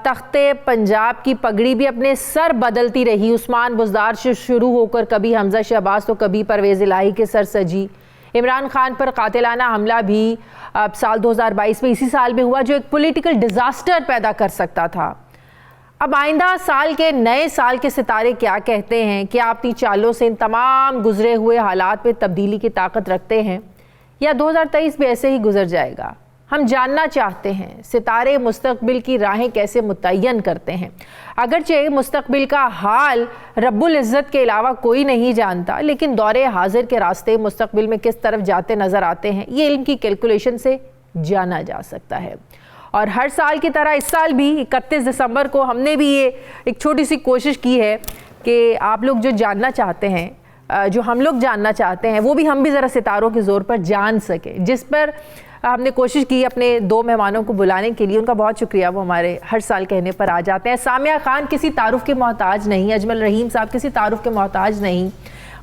तख्ते पंजाब की पगड़ी भी अपने सर बदलती रही। उस्मान बुज़दार से शुरू होकर कभी हमजा शहबाज तो कभी परवेज़ इलाही के सर सजी। इमरान खान पर कातिलाना हमला भी साल 2022 में इसी साल में हुआ, जो एक पॉलिटिकल डिज़ास्टर पैदा कर सकता था। अब आइंदा साल के नए साल के सितारे क्या कहते हैं? क्या अपनी चालों से इन तमाम गुजरे हुए हालात में तब्दीली की ताकत रखते हैं, या 2023 भी ऐसे ही गुजर जाएगा? हम जानना चाहते हैं सितारे मुस्तकबिल की राहें कैसे मुतय्यन करते हैं। अगरचे मुस्तकबिल का हाल रब्बुल इज़्ज़त के अलावा कोई नहीं जानता, लेकिन दौरे हाजिर के रास्ते मुस्तकबिल में किस तरफ जाते नज़र आते हैं, ये इल्म की कैलकुलेशन से जाना जा सकता है। और हर साल की तरह इस साल भी 31 दिसंबर को हमने भी ये एक छोटी सी कोशिश की है कि आप लोग जो जानना चाहते हैं, जो हम लोग जानना चाहते हैं, वो भी हम भी ज़रा सितारों के ज़ोर पर जान सकें, जिस पर हमने कोशिश की अपने 2 मेहमानों को बुलाने के लिए। उनका बहुत शुक्रिया, वो हमारे हर साल कहने पर आ जाते हैं। सामिया खान किसी तारुफ के मोहताज नहीं, अजमल रहीम साहब किसी तारुफ के मोहताज नहीं,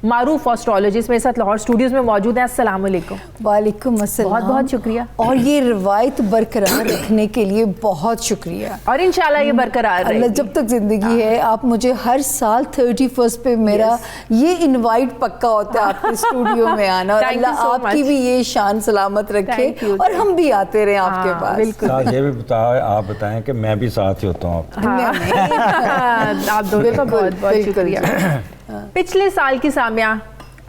मारूफ एस्ट्रोलॉजिस्ट मेरे साथ लाहौर स्टूडियोज़ में मौजूद हैं। अस्सलाम वालेकुम। वालेकुम अस्सलाम। बहुत बहुत शुक्रिया, और ये रवायत बरकरार रखने के लिए बहुत शुक्रिया, और इंशाल्लाह ये बरकरार रहेगी जब तक जिंदगी है। आप मुझे हर साल 31 पे मेरा ये इनवाइट पक्का होता है आपके स्टूडियो में आना, और अल्लाह आपकी भी ये शान सलामत रखे और हम भी आते रहे आपके पास। बिल्कुल। ये भी आप बताएं कि मैं भी साथ ही होता हूँ आप दोनों का बहुत बहुत शुक्रिया। पिछले साल की सामिया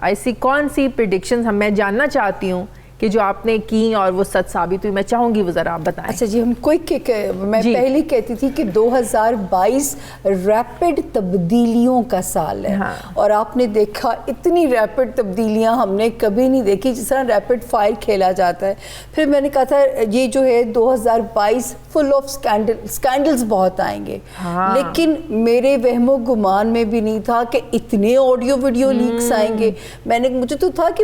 ऐसी कौन सी प्रेडिक्शंस मैं जानना चाहती हूँ कि जो आपने की और वो सच साबित हुई, मैं चाहूँगी वो ज़रा आप बताएं। अच्छा जी, हम मैं पहले कहती थी कि 2022 रैपिड तब्दीलियों का साल है। हाँ। और आपने देखा इतनी रैपिड तब्दीलियां हमने कभी नहीं देखी, जिस तरह रैपिड फायर खेला जाता है। फिर मैंने कहा था ये जो है 2022 फुल ऑफ स्कैंडल्स बहुत आएंगे। हाँ। लेकिन मेरे वहमो गुमान में भी नहीं था कि इतने ऑडियो वीडियो लीक्स आएंगे। मुझे तो था कि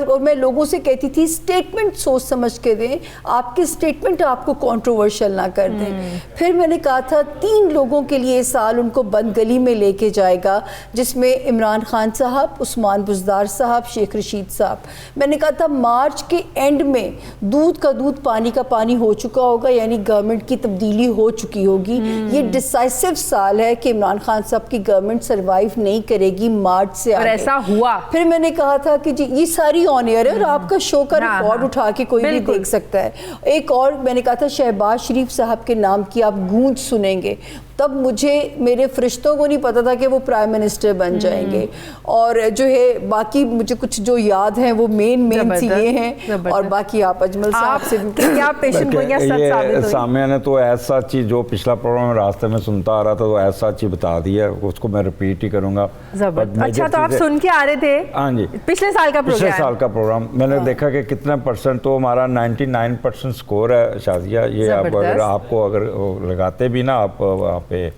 और मैं लोगों से कहती थी स्टेटमेंट सोच समझ के दें, आपके स्टेटमेंट आपको कंट्रोवर्शियल ना कर दें। फिर मैंने कहा था 3 लोगों के लिए इस साल उनको बंद गली में लेके जाएगा, जिसमें इमरान खान साहब, उस्मान बुज़दार साहब, शेख रशीद साहब। मैंने कहा था मार्च के एंड में दूध का दूध पानी का पानी हो चुका होगा, यानी गवर्नमेंट की तब्दीली हो चुकी होगी। ये डिसाइसिव साल है कि इमरान खान साहब की गवर्नमेंट सर्वाइव नहीं करेगी मार्च से आगे। ऐसा हुआ। फिर मैंने कहा था कि जी ये सारी ऑन एयर है और आपका शो का रिकॉर्ड उठा के कोई भी देख सकता है। एक और मैंने कहा था शहबाज शरीफ साहब के नाम की आप गूंज सुनेंगे, तब मुझे मेरे फरिश्तों को नहीं पता था कि वो प्राइम मिनिस्टर बन जाएंगे। और जो है बाकी मुझे कुछ जो याद हैं वो मेन सी ये हैं, और बाकी आप अजमल साहब से क्या पेशेंट गोइयां सच साबित हुई। सामिया ने तो ऐसा चीज़ जो पिछला प्रोग्राम रास्ते में सुनता आ रहा था तो ऐसा चीज़ बता दी है, उसको मैं रिपीट ही करूँगा। अच्छा, तो आप सुन के आ रहे थे? हाँ जी, पिछले साल का प्रोग्राम मैंने देखा कि कितना परसेंट, तो हमारा 99% स्कोर है शादिया। ये अगर आपको अगर लगाते भी ना आप वहाँ पे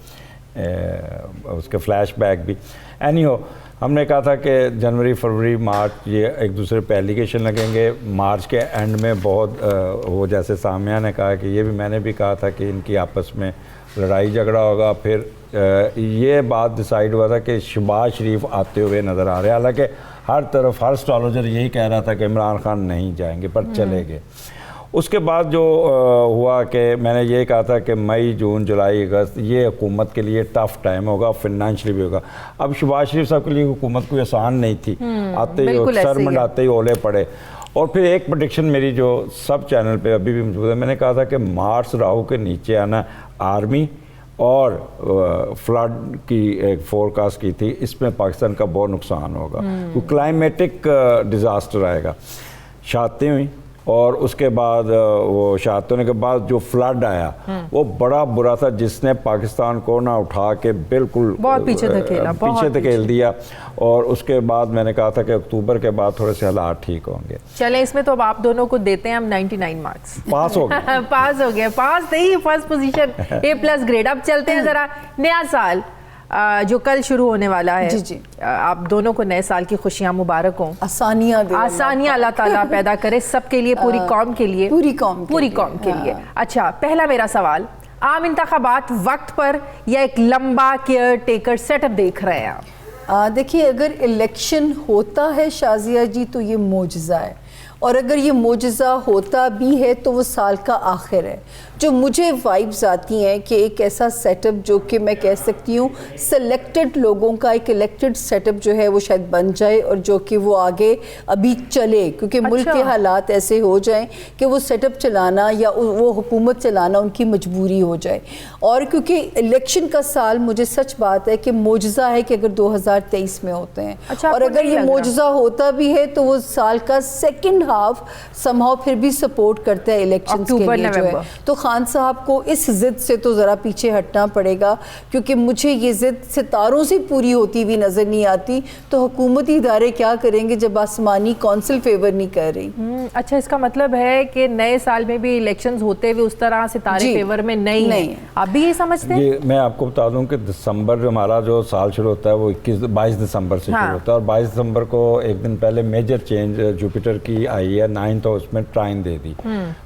उसके फ्लैशबैक भी। एनीहो, हमने कहा था कि जनवरी, फरवरी, मार्च ये एक दूसरे पे एलिगेशन लगेंगे। मार्च के एंड में बहुत वो जैसे सामिया ने कहा कि ये भी मैंने भी कहा था कि इनकी आपस में लड़ाई झगड़ा होगा। फिर ये बात डिसाइड हुआ था कि शहबाज शरीफ आते हुए नज़र आ रहे हैं। हालांकि हर तरफ हर एस्ट्रोलॉजर यही कह रहा था कि इमरान खान नहीं जाएंगे, पर चले गए। उसके बाद जो हुआ कि मैंने ये कहा था कि मई, जून, जुलाई, अगस्त ये हुकूमत के लिए टफ़ टाइम होगा, फिनेंशियली भी होगा। अब शहबाज शरीफ साहब के लिए हुकूमत कोई आसान नहीं थी, आते ही सर मंडाते ही ओले पड़े। और फिर एक प्रेडिक्शन मेरी जो सब चैनल पे अभी भी मौजूद है, मैंने कहा था कि मार्स राहु के नीचे आना, आर्मी और फ्लड की एक फोरकास्ट की थी, इसमें पाकिस्तान का बहुत नुकसान होगा, तो क्लाइमेटिक डिज़ास्टर आएगा। शातें हुई और उसके बाद वो शात होने के बाद जो फ्लड आया वो बड़ा बुरा था, जिसने पाकिस्तान को ना उठा के बिल्कुल बहुत पीछे धकेल दिया। और उसके बाद मैंने कहा था कि अक्टूबर के बाद थोड़े से हालात ठीक होंगे। चलें, इसमें तो अब आप दोनों को देते हैं हम 99 मार्क्स। पास हो गए पास हो गए, पास नहीं, फर्स्ट पोजीशन, A+ ग्रेड। अब चलते हैं ज़रा नया साल जो कल शुरू होने वाला है। जी जी, आप दोनों को नए साल की खुशियां मुबारक हों, आसानियां अल्लाह ताला पैदा करे सबके लिए, पूरी कौम के लिए, पूरी कौम के लिए। अच्छा, पहला मेरा सवाल, आम इंतखाबात वक्त पर या एक लंबा केयर टेकर सेटअप देख रहे हैं आप? देखिए, अगर इलेक्शन होता है शाजिया जी तो ये मोजज़ा है, और अगर ये मोजज़ा होता भी है तो वो साल का आखिर है। जो मुझे वाइब्स आती हैं कि एक ऐसा सेटअप जो कि मैं कह सकती हूँ सेलेक्टेड लोगों का एक इलेक्टेड सेटअप जो है वो शायद बन जाए, और जो कि वो आगे अभी चले, क्योंकि मुल्क के हालात ऐसे हो जाएं कि वो सेटअप चलाना या वो हुकूमत चलाना उनकी मजबूरी हो जाए। और क्योंकि इलेक्शन का साल, मुझे सच बात है कि मोजज़ा है कि अगर 2023 में होते हैं, और अगर ये मोजज़ा होता भी है तो वो साल का सेकेंड हाफ समहाउ फिर भी सपोर्ट करता है इलेक्शन के लिए जो है। तो खान साहब को इस जिद से तो ज़रा पीछे हटना पड़ेगा, क्योंकि मुझे ये जिद सितारों से पूरी होती हुई नज़र नहीं आती। तो हुकूमती इदारे क्या करेंगे जब आसमानी कौंसिल फेवर नहीं कर रही। अच्छा, इसका मतलब है कि नए साल में भी इलेक्शंस होते हुए उस तरह सितारे फेवर में नहीं है। आप भी ये समझते हैं? ये मैं आपको बता दूं कि दिसंबर हमारा जो साल शुरू होता है वो 22 दिसंबर से शुरू होता है, और 22 दिसंबर को एक दिन पहले मेजर चेंज जुपिटर की आई है, 9th हाउस में ट्राइन दे दी।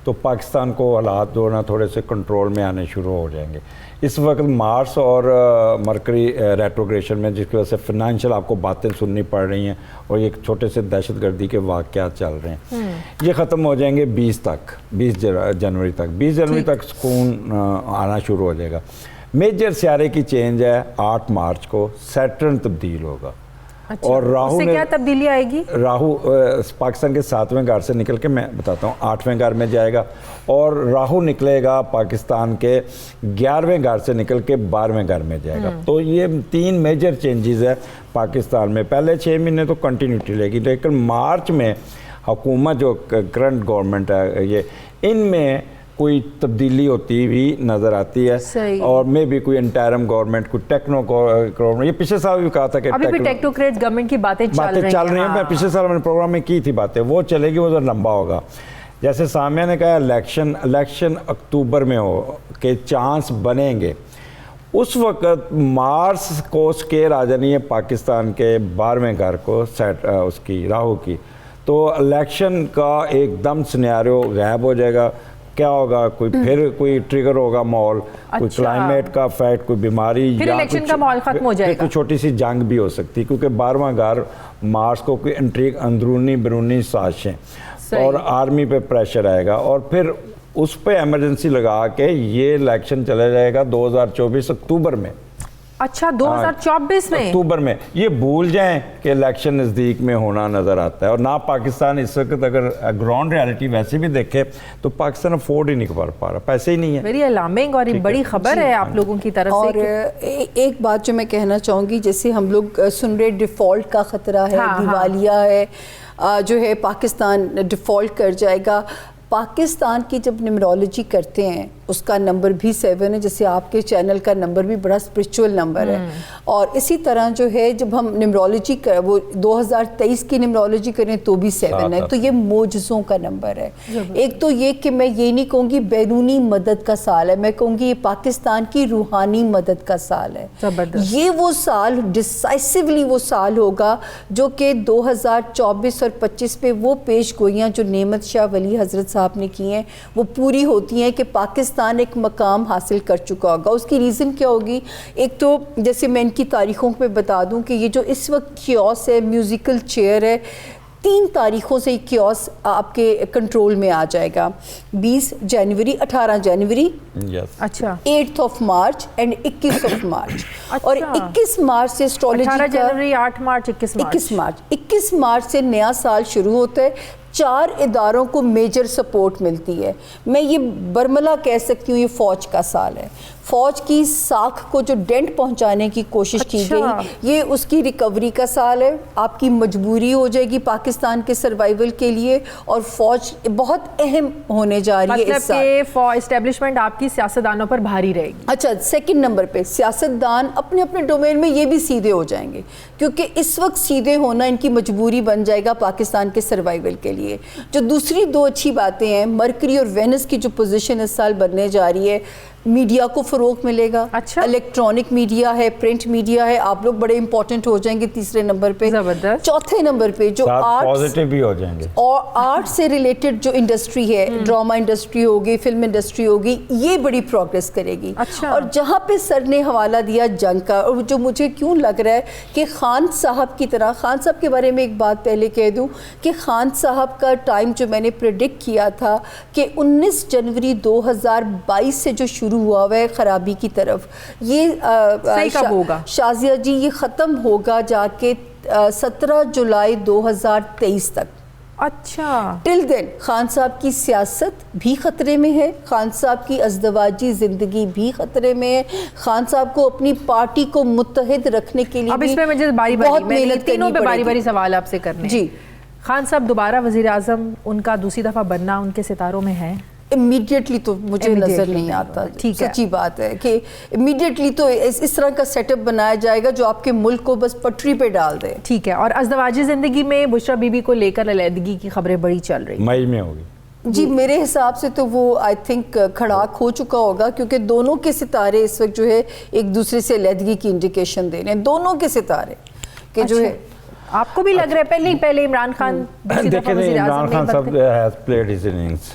तो पाकिस्तान को हालात जो ना थोड़े से कंट्रोल में आने शुरू हो जाएंगे। इस वक्त मार्स और मरकरी रेट्रोग्रेशन में, जिसकी वजह से फाइनेंशियल आपको बातें सुननी पड़ रही हैं और ये छोटे से दहशतगर्दी के वाक़यात चल रहे हैं, ये ख़त्म हो जाएंगे 20 जनवरी तक। 20 जनवरी तक सुकून आना शुरू हो जाएगा। मेजर सियारे की चेंज है 8 मार्च को, सैटर्न तब्दील होगा। अच्छा, और राहु उससे क्या तब्दीली आएगी? राहु पाकिस्तान के 7वें घर से निकल के, मैं बताता हूँ, 8वें घर में जाएगा, और राहु निकलेगा पाकिस्तान के 11वें घर से निकल के 12वें घर में जाएगा। तो ये 3 मेजर चेंजेस है पाकिस्तान में। पहले 6 महीने तो कंटिन्यूटी रहेगी, लेकिन मार्च में हुकूमत जो करंट गवर्नमेंट है ये, इनमें कोई तब्दीली होती हुई नज़र आती है। और मे भी कोई इंटरिम गवर्नमेंट, कोई टेक्नो गवर्नमेंट, ये पिछले साल भी कहा था कि अभी भी टेक्नोक्रेट गवर्नमेंट की बातें चल रही हैं। मैं पिछले साल मैंने प्रोग्राम में की थी बातें, वो चलेगी, वो तो लंबा होगा। जैसे सामिया ने कहा इलेक्शन अक्टूबर में हो के चांस बनेंगे, उस वक्त मार्स को स्केयर आ जानी है पाकिस्तान के 12वें घर को, सेट उसकी राहु की। तो इलेक्शन का एकदम सिनेरियो गायब हो जाएगा। क्या होगा, कोई ट्रिगर होगा माहौल, कोई क्लाइमेट का इफेक्ट, कोई बीमारी, फिर इलेक्शन का माहौल खत्म हो जाएगा। कोई छोटी सी जंग भी हो सकती है, क्योंकि 12वां घर मार्स को कोई इंट्रिग, अंदरूनी बैरूनी साजिशें और आर्मी पे प्रेशर आएगा, और फिर उस पे इमरजेंसी लगा के ये इलेक्शन चला जाएगा 2024 अक्टूबर में। अच्छा, 2024 में अक्टूबर में। ये भूल जाएं कि इलेक्शन नज़दीक में होना नज़र आता है। और ना पाकिस्तान इस वक्त, अगर ग्राउंड रियलिटी वैसे भी देखे तो पाकिस्तान अफोर्ड ही नहीं कर पा रहा, पैसे ही नहीं है। वेरी अलार्मिंग, और एक बड़ी खबर है आप लोगों की तरफ से। और एक बात जो मैं कहना चाहूँगी, जैसे हम लोग सुन रहे डिफ़ॉल्ट का ख़तरा है, दिवालिया है, जो है पाकिस्तान डिफ़ॉल्ट कर जाएगा। पाकिस्तान की जब न्यूमरोलॉजी करते हैं उसका नंबर भी 7 है, जैसे आपके चैनल का नंबर भी बड़ा स्पिरिचुअल नंबर है। और इसी तरह जो है जब हम न्यूमरोलॉजी कर, वो 2023 की न्यूमरोलॉजी करें तो भी 7 है। तो ये मोजज़ों का नंबर है। एक तो ये कि मैं ये नहीं कहूँगी बैरूनी मदद का साल है, मैं कहूँगी ये पाकिस्तान की रूहानी मदद का साल है। ये वो साल, डिसाइसिवली वो साल होगा जो कि 2024 और 25 पे वो पेश गोइयाँ जो नेमत शाह वली हज़रत साहब ने की हैं वो पूरी होती हैं कि पाकिस्तान एक मकाम हासिल कर चुका होगा। उसकी रीज़न क्या होगी? एक तो जैसे मैं इनकी तारीखों पे बता दूं कि ये जो इस वक्त क्योस है, म्यूज़िकल चेयर है, 3 तारीखों से क्योस आपके कंट्रोल में आ जाएगा। 20 जनवरी, 18 जनवरी, अच्छा, 8 मार्च एंड 21 मार्च। और 21 मार्च से एस्ट्रोलॉजी का 18 जनवरी, 8 मार्च, 21 मार्च से नया साल शुरू होता है। 4 इदारों को मेजर सपोर्ट मिलती है। मैं ये बरमला कह सकती हूँ ये फ़ौज का साल है। फ़ौज की साख को जो डेंट पहुंचाने की कोशिश की गई, ये उसकी रिकवरी का साल है। आपकी मजबूरी हो जाएगी पाकिस्तान के सर्वाइवल के लिए, और फ़ौज बहुत अहम होने जा रही है इस साल। मतलब एस्टेब्लिशमेंट आपकी सियासतदानों पर भारी रहेगी। अच्छा, सेकंड नंबर पे सियासतदान अपने अपने डोमेन में ये भी सीधे हो जाएंगे, क्योंकि इस वक्त सीधे होना इनकी मजबूरी बन जाएगा पाकिस्तान के सर्वाइवल के लिए। जो दूसरी 2 अच्छी बातें हैं, मरकरी और वेनस की जो पोजीशन इस साल बनने जा रही है, मीडिया को फ़रोग मिलेगा। अच्छा। इलेक्ट्रॉनिक मीडिया है, प्रिंट मीडिया है, आप लोग बड़े इंपॉर्टेंट हो जाएंगे तीसरे नंबर पे। जबरदस्त। चौथे नंबर पे जो पॉजिटिव भी हो जाएंगे और आर्ट से रिलेटेड जो इंडस्ट्री है, ड्रामा इंडस्ट्री होगी, फिल्म इंडस्ट्री होगी, ये बड़ी प्रोग्रेस करेगी। अच्छा। और जहाँ पे सर ने हवाला दिया जंग का, और जो मुझे क्यों लग रहा है कि खान साहब की तरह, खान साहब के बारे में एक बात पहले कह दूँ कि खान साहब का टाइम जो मैंने प्रेडिक्ट किया था कि 19 जनवरी 2022 से जो शुरू हुआ है खराबी की तरफ, ये सही कब होगा शाजिया जी, ये ख़त्म होगा जाके 17 जुलाई 2023 तक। अच्छा। टिल देन खान साहब की सियासत भी ख़तरे में है, खान साहब की अज़दवाजी ज़िंदगी भी ख़तरे में है, खान साहब को अपनी पार्टी को मुत्तहिद रखने के लिए अब इसमें मुझे बहुत मेहनत तीनों पे बारी सवाल आपसे करने जी। खान साहब दोबारा वज़ीर आज़म उनका दूसरी दफ़ा बनना उनके सितारों में है? इमीडिएटली तो मुझे नज़र नहीं आता। ठीक है, सच्ची बात है कि इमीडिएटली तो इस तरह का सेटअप बनाया जाएगा जो आपके मुल्क को बस पटरी पे डाल दे। ठीक है। और अज़दवाजी ज़िंदगी में बुशरा बीबी को लेकर अलहदगी की खबरें बड़ी चल रही। मई में होगी जी, मेरे हिसाब से तो वो आई थिंक खड़ाक हो चुका होगा, क्योंकि दोनों के सितारे इस वक्त जो है एक दूसरे से अलहदगी की इंडिकेशन दे रहे हैं, दोनं के सितारे के जो है। आपको भी लग रहा है पहले इमरान खान देखिए, इमरान खान साहब हैज प्लेड हिज इनिंग्स।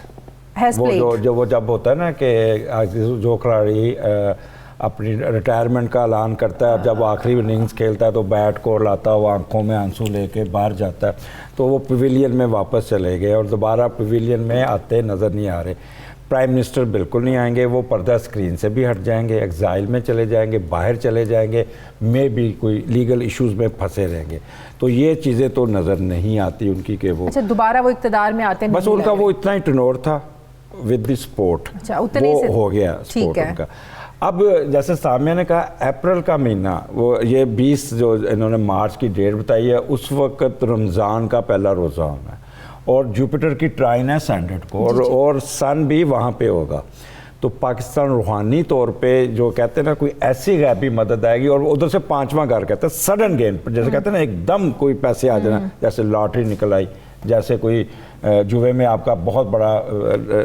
वो जब होता है ना कि जो खिलाड़ी अपनी रिटायरमेंट का ऐलान करता है, जब आखिरी इनिंग्स खेलता है तो बैट को लाता है, वो आंखों में आंसू लेके बाहर जाता है, तो वो पवेलियन में वापस चले गए और दोबारा पवेलियन में आते नज़र नहीं आ रहे। प्राइम मिनिस्टर बिल्कुल नहीं आएंगे, वो पर्दा स्क्रीन से भी हट जाएंगे, एग्जाइल में चले जाएंगे, बाहर चले जाएंगे, मे भी कोई लीगल इश्यूज़ में फंसे रहेंगे। तो ये चीज़ें तो नज़र नहीं आती उनकी कि वो दोबारा वो इक़्तिदार में आते हैं। बस उनका वो इतना ही टर्नओवर था विद द स्पोर्ट, वो हो गया स्पोर्ट उनका। अब जैसे सामिया ने कहा, अप्रैल का महीना, वो ये 20 जो इन्होंने मार्च की डेट बताई है, उस वक्त रमज़ान का पहला रोज़ा होना है और जुपिटर की ट्राइन है सैंडेड को, और सन भी वहाँ पे होगा। तो पाकिस्तान रूहानी तौर पे जो कहते हैं ना, कोई ऐसी गैबी मदद आएगी, और उधर से पांचवा घर कहते हैं सडन गेन, जैसे कहते हैं ना एकदम कोई पैसे आ जाना, जैसे लॉटरी निकल आई, जैसे कोई जुए में आपका बहुत बड़ा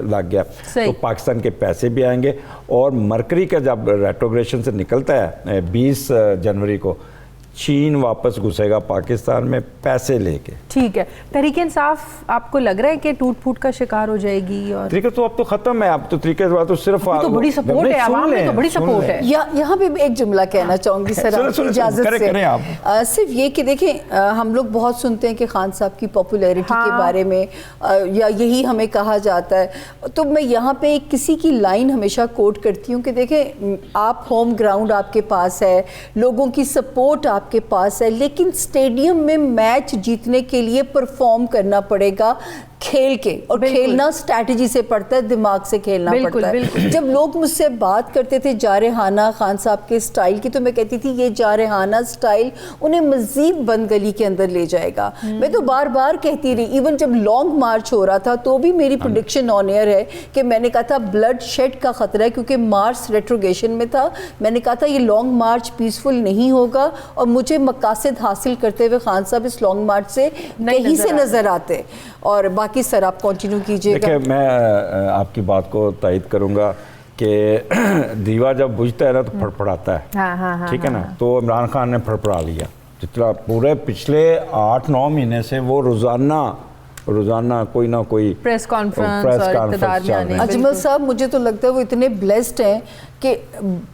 लग गया, तो पाकिस्तान के पैसे भी आएंगे। और मरकरी का जब रेट्रोग्रेशन से निकलता है 20 जनवरी को, चीन वापस घुसेगा पाकिस्तान में पैसे लेके। ठीक है। तहरीक इंसाफ आपको लग रहा है कि टूट फूट का शिकार हो जाएगी? और तरीके तो अब तो खत्म है, अब तो तरीके तो सिर्फ तो बड़ी सपोर्ट है, आवाम में तो बड़ी सपोर्ट है। यहाँ पे एक जुमला कहना चाहूंगी सर, इजाजत से। सिर्फ ये कि देखें, हम लोग बहुत सुनते हैं कि खान साहब की पॉपुलैरिटी के बारे में, या यही हमें कहा जाता है, तो मैं यहाँ पे किसी की लाइन हमेशा कोट करती हूँ कि देखें, आप होम ग्राउंड आपके पास है, लोगों की सपोर्ट आपके पास है, लेकिन स्टेडियम में मैच जीतने के लिए परफॉर्म करना पड़ेगा खेल के, और खेलना स्ट्रैटेजी से पड़ता है, दिमाग से खेलना पड़ता है। जब लोग मुझसे बात करते थे जारहाना खान साहब के स्टाइल की, तो मैं कहती थी ये जारहाना स्टाइल उन्हें मजीद बंद गली के अंदर ले जाएगा। मैं तो बार बार कहती रही, इवन जब लॉन्ग मार्च हो रहा था तो भी मेरी प्रेडिक्शन ऑन एयर है कि मैंने कहा था ब्लड शेड का खतरा है, क्योंकि मार्च रेट्रोगेशन में था। मैंने कहा था ये लॉन्ग मार्च पीसफुल नहीं होगा, और मुझे मकासद हासिल करते हुए खान साहब इस लॉन्ग मार्च से कहीं से नजर आते। और बाकी सर आप कंटिन्यू कीजिएगा। देखिए, मैं आपकी बात को तायद करूंगा कि दीवा जब बुझता है ना तो फड़फड़ाता है। ठीक है ना, तो इमरान खान ने फड़फड़ा लिया। जितना पूरे पिछले 8-9 महीने से वो रोजाना कोई ना कोई प्रेस कॉन्फ्रेंस। अजमल साहब, मुझे तो लगता है वो इतने ब्लेस्ड हैं कि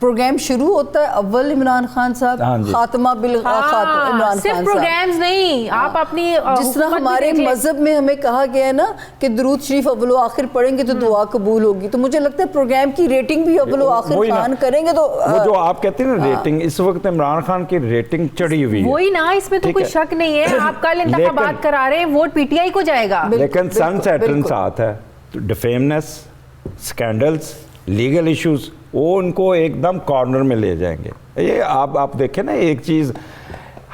प्रोग्राम शुरू होता है, अव्वल इमरान खान साहब, खात्मा बिल इमरान खान साहब। प्रोग्राम्स नहीं, आप अपनी जिस तरह हमारे मजहब में हमें कहा गया है ना कि दुरूद शरीफ अव्वल आखिर पढ़ेंगे तो दुआ कबूल होगी, तो मुझे लगता है प्रोग्राम की रेटिंग भी अव्वल आखिर खान करेंगे तो वो जो आप कहते हैं ना रेटिंग, इस वक्त इमरान खान की रेटिंग चढ़ी हुई है। वही ना, इसमें तो कोई शक नहीं है। आप कल इंतखाबात करा रहे हैं, वोट पीटीआई को जाएगा, लेकिन सन सैटर्न साथ है, डिफेमनेस, स्कैंडल्स, लीगल इश्यूज, वो उनको एकदम कॉर्नर में ले जाएंगे। ये आप देखें ना, एक चीज़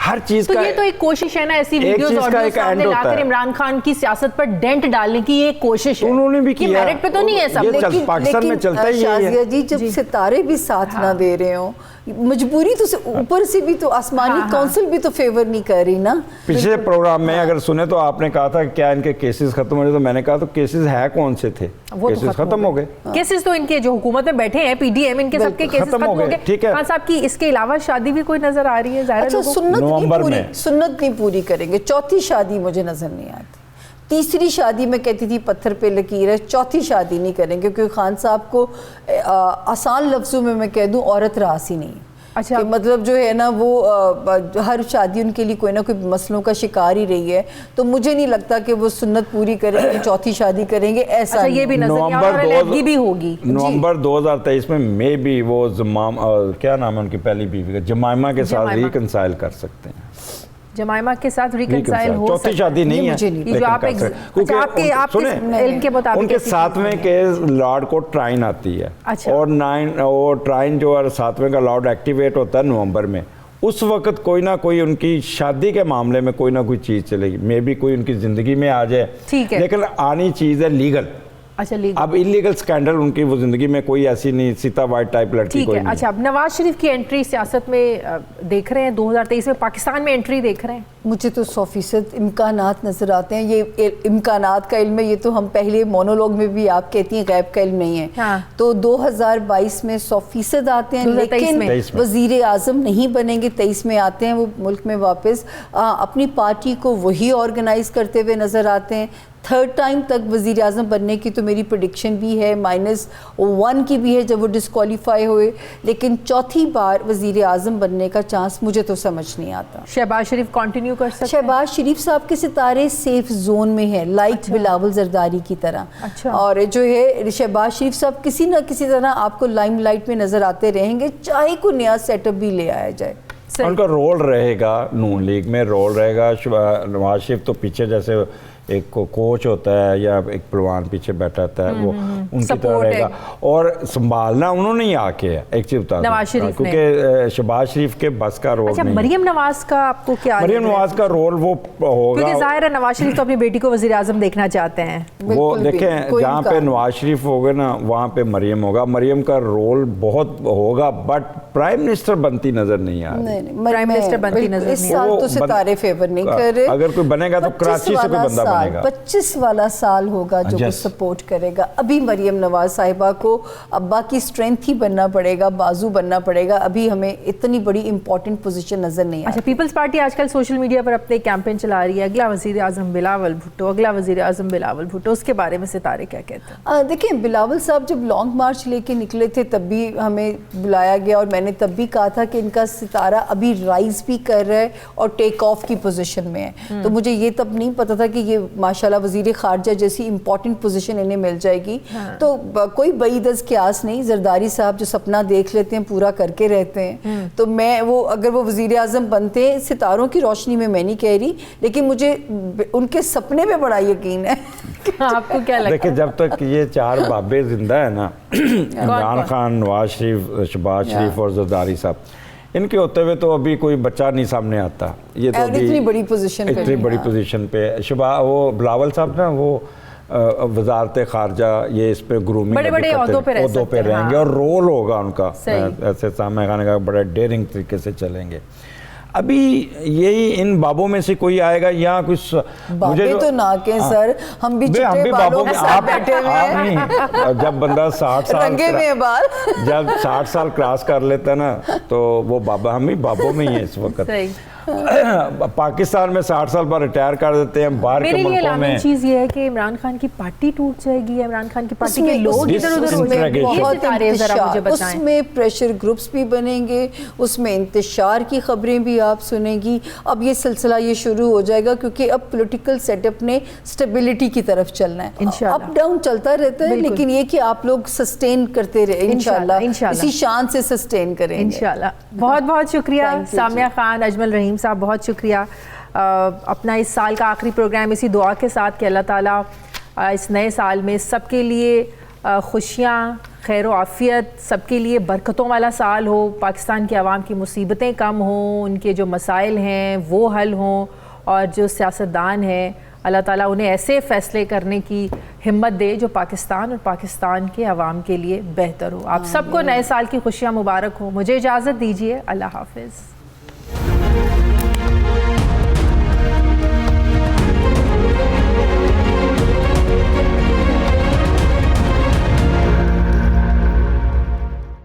हर चीज तो का ये तो एक कोशिश है ना, ऐसी एक वीडियोस चीज का ऑडियो एक सामने end होता लाकर है। इमरान खान की सियासत पर डेंट डालने की ये कोशिश है। उन्होंने भी कि किया। मेरिट पे तो नहीं है सब, ये चल- पाकिस्तान में चलता ही यही है। शाजिया जी, जब सितारे भी साथ ना दे रहे हो, मजबूरी तो ऊपर से भी तो आसमानी काउंसिल भी तो फेवर नहीं कर रही ना। पिछले प्रोग्राम में अगर सुने तो आपने कहा था कि क्या इनके केसेस खत्म हो गए, तो मैंने कहा तो केसेस है कौन से थे, वो तो केसेस खत्म हो गए। केसेस तो इनके जो हुकूमत में बैठे हैं पीडीएम, इनके सबके केसेस खत्म हो गए, ठीक है। खान साहब की इसके अलावा शादी भी कोई नजर आ रही है ज़ाहिर है अच्छा, लोगों को? सुन्नत नहीं नवंबर पूरी, में। सुन्नत नहीं पूरी करेंगे। चौथी शादी मुझे नजर नहीं आती। तीसरी शादी में कहती थी पत्थर पे लकीर है, चौथी शादी नहीं करेंगे क्योंकि खान साहब को आसान लफ्जों में मैं कह दूं, औरत रास ही नहीं है। अच्छा। कि मतलब जो है ना वो हर शादी उनके लिए कोई ना कोई मसलों का शिकार ही रही है, तो मुझे नहीं लगता कि वो सुन्नत पूरी करेंगे, चौथी शादी करेंगे, ऐसा अच्छा, नहीं ये भी होगा। नजर नहीं आ रहा, और अलहदगी भी होगी। नवंबर 2023 में मे भी वो क्या नाम है उनकी पहली बीवी का, जमाइमा के साथ जमाइमा। रिकंसाइल कर सकते हैं। जमाइमा के साथ रिकंसाइल हो चौथी सकता है। शादी नहीं है, मुझे नहीं ये जो आप लेकिन कर सकते हैं। क्योंकि आपके सुने, इल्म के मुताबिक उनके ऐसी चीज़ 7वें नहीं है। के लॉर्ड को ट्राइन आती है। अच्छा। और ट्राइन जो है 7वें का लॉर्ड एक्टिवेट होता है नवंबर में। उस वक्त कोई ना कोई उनकी शादी के मामले में कोई ना कोई चीज़ चलेगी, मे बी कोई उनकी ज़िंदगी में आ जाए, ठीक है। लेकिन आनी चीज़ है लीगल। अच्छा, लीगल। अब इलीगल स्कैंडल उनकी वो ज़िंदगी में कोई ऐसी नहीं, सीता वाइट टाइप लड़की ठीक कोई है। नहीं। अच्छा, अब नवाज शरीफ की एंट्री सियासत में देख रहे हैं, 2023 में पाकिस्तान में एंट्री देख रहे हैं? मुझे तो 100% इम्कानात नज़र आते हैं। ये इम्कानात का इल्म है, ये तो हम पहले मोनोलॉग में भी आप कहती हैं गैब का इल्म नहीं है। हाँ। तो 2022 में 100% आते हैं, 2023 लेकिन में। 23 में। वज़ीर आज़म नहीं बनेंगे। 23 में आते हैं वो मुल्क में वापस, अपनी पार्टी को वही ऑर्गेनाइज करते हुए नज़र आते हैं। थर्ड टाइम तक वज़ीर आज़म बनने की तो मेरी प्रेडिक्शन भी है, -1 की भी है जब वो डिस्क्वालीफाई हुए, लेकिन चौथी बार वज़ीर आज़म बनने का चांस मुझे तो समझ नहीं आता। शहबाज शरीफ कंटिन्यू कर सकते हैं? शहबाज शरीफ साहब के सितारे सेफ जोन में है, लाइक बिलावल जरदारी की तरह। अच्छा। और जो है शहबाज शरीफ साहब किसी ना किसी तरह आपको लाइमलाइट में नजर आते रहेंगे, चाहे कोई नया सेटअप भी ले आया जाए। सही। उनका रोल रहेगा, नून लीग में रोल रहेगा। नवाज शरीफ तो पीछे जैसे एक कोच होता है या एक पहलवान पीछे बैठा रहता है, वो उनकी तरह Support रहेगा। है। और संभालना उन्होंने ही आके है, एक चीज बता दूं, नवाज शरीफ ने। क्योंकि शहबाज शरीफ के बस का रोल अच्छा, नहीं है। मरियम नवाज का आपको क्या मरियम लग रहा है? नवाज का रोल वो क्योंकि होगा, जाहिर है नवाज शरीफ तो अपनी बेटी को वजीर आजम देखना चाहते हैं। वो बिल्कुल भी, देखें कोई जहाँ पे इनकार नवाज शरीफ होगा ना वहाँ पे मरियम होगा। मरियम का रोल बहुत होगा, बट प्राइम मिनिस्टर बनती नजर नहीं आ रही। नहीं, प्राइम मिनिस्टर बनती बिल्कुल, नजर इस नहीं साल वो तो सितारे फेवर नहीं कर रहे। अगर कोई बनेगा तो 25 कराची से कोई वाला बंदा साल, बनेगा। 25 वाला साल होगा जो कुछ Yes. सपोर्ट करेगा। अभी मरियम नवाज साहिबा को अब्बा की स्ट्रेंथ ही बनना पड़ेगा, बाजू बनना पड़ेगा। अभी हमें इतनी बड़ी इंपॉर्टेंट पोजीशन नजर नहीं आ अच्छा, पीपल्स पार्टी आजकल सोशल मीडिया पर अपने कैंपेन चला रही है, अगला वजीर आजम बिलावल भुट्टो, अगला वजीर आजम बिलावल भुट्टो। उसके बारे में सितारे क्या कहते हैं? देखिए, बिलावल साहब जब लॉन्ग मार्च लेके निकले थे तब भी हमें बुलाया गया और मैंने तब भी कहा था कि इनका सितारा अभी राइज भी कर रहा है और टेक ऑफ की पोजीशन में है। तो मुझे ये तब नहीं पता था कि ये माशाल्लाह वजीर खारजा जैसी इंपॉर्टेंट पोजीशन इन्हें मिल जाएगी। तो कोई बईदस की आस नहीं। जरदारी साहब जो सपना देख लेते हैं पूरा करके रहते हैं। तो मैं वो अगर वो वजीर आजम बनते हैं, सितारों की रोशनी में मैं नहीं कह रही, लेकिन मुझे उनके सपने पे बड़ा यकीन है। आपको क्या लगता देखिए, है? जब तक ये 4 बाबे जिंदा है ना, इमरान खान, नवाज शरीफ, शहबाज शरीफ और जरदारी साहब, इनके होते हुए तो अभी कोई बच्चा नहीं सामने आता। ये तो और इतनी बड़ी पोजीशन पे इतनी बड़ी हाँ। पोजीशन पे वो बिलावल साहब ना, वो वजारत खारजा ये इस पे ग्रूमिंग बड़े-बड़े ओहदों पे रह सकते हैं, रहेंगे, हाँ। और रोल होगा उनका सही। ऐसे सामने खाने का बड़ा डेयरिंग तरीके से चलेंगे। अभी यही इन बाबों में से कोई आएगा या कुछ बाबे तो ना के सर, हम भी चिट्टे बालों के साथ बैठे हुए हैं। नहीं, जब बंदा 60 साल रंगे हुए हैं बाल। जब 60 साल क्रॉस कर लेता है ना, तो वो बाबा, हम भी बाबों में ही है इस वक्त। सही। पाकिस्तान में 60 साल पर रिटायर कर देते हैं, बाहर के मेरे लिए मुल्कों लामी में चीज ये है कि इमरान खान की पार्टी टूट जाएगी, इमरान खान की पार्टी के उसमें- लोग उसमें- इधर उधर उसमें हो बहुत जाएंगे। ये बहुत सितारे जरा मुझे इंतशार, बताएं। उसमें प्रेशर ग्रुप्स भी बनेंगे, उसमें इंतशार की खबरें भी आप सुनेंगी। अब ये सिलसिला ये शुरू हो जाएगा क्योंकि अब पॉलिटिकल सेटअप ने स्टेबिलिटी की तरफ चलना है। इंशाल्लाह। अप डाउन चलता रहता है, बिल्कुल। लेकिन ये कि आप लोग सस्टेन करते रहे इंशाल्लाह, इंशाल्लाह। इसी शान से सस्टेन करेंगे इंशाल्लाह। बहुत बहुत शुक्रिया Thank you, सामिया खान, अजमल रहीम साहब, बहुत शुक्रिया। अपना इस साल का आखिरी प्रोग्राम इसी दुआ के साथ कि अल्लाह ताला इस नए साल में सबके लिए खुशियाँ, खैर आफ़ियत, सबके लिए बरकतों वाला साल हो, पाकिस्तान की आवाम की मुसीबतें कम हों, उनके जो मसाइल हैं वो हल हों, और जो सियासतदान हैं अल्लाह ताला उन्हें ऐसे फ़ैसले करने की हिम्मत दे जो पाकिस्तान और पाकिस्तान के आवाम के लिए बेहतर हो। आप सबको नए साल की खुशियाँ मुबारक हो। मुझे इजाज़त दीजिए, अल्लाह हाफ़िज़।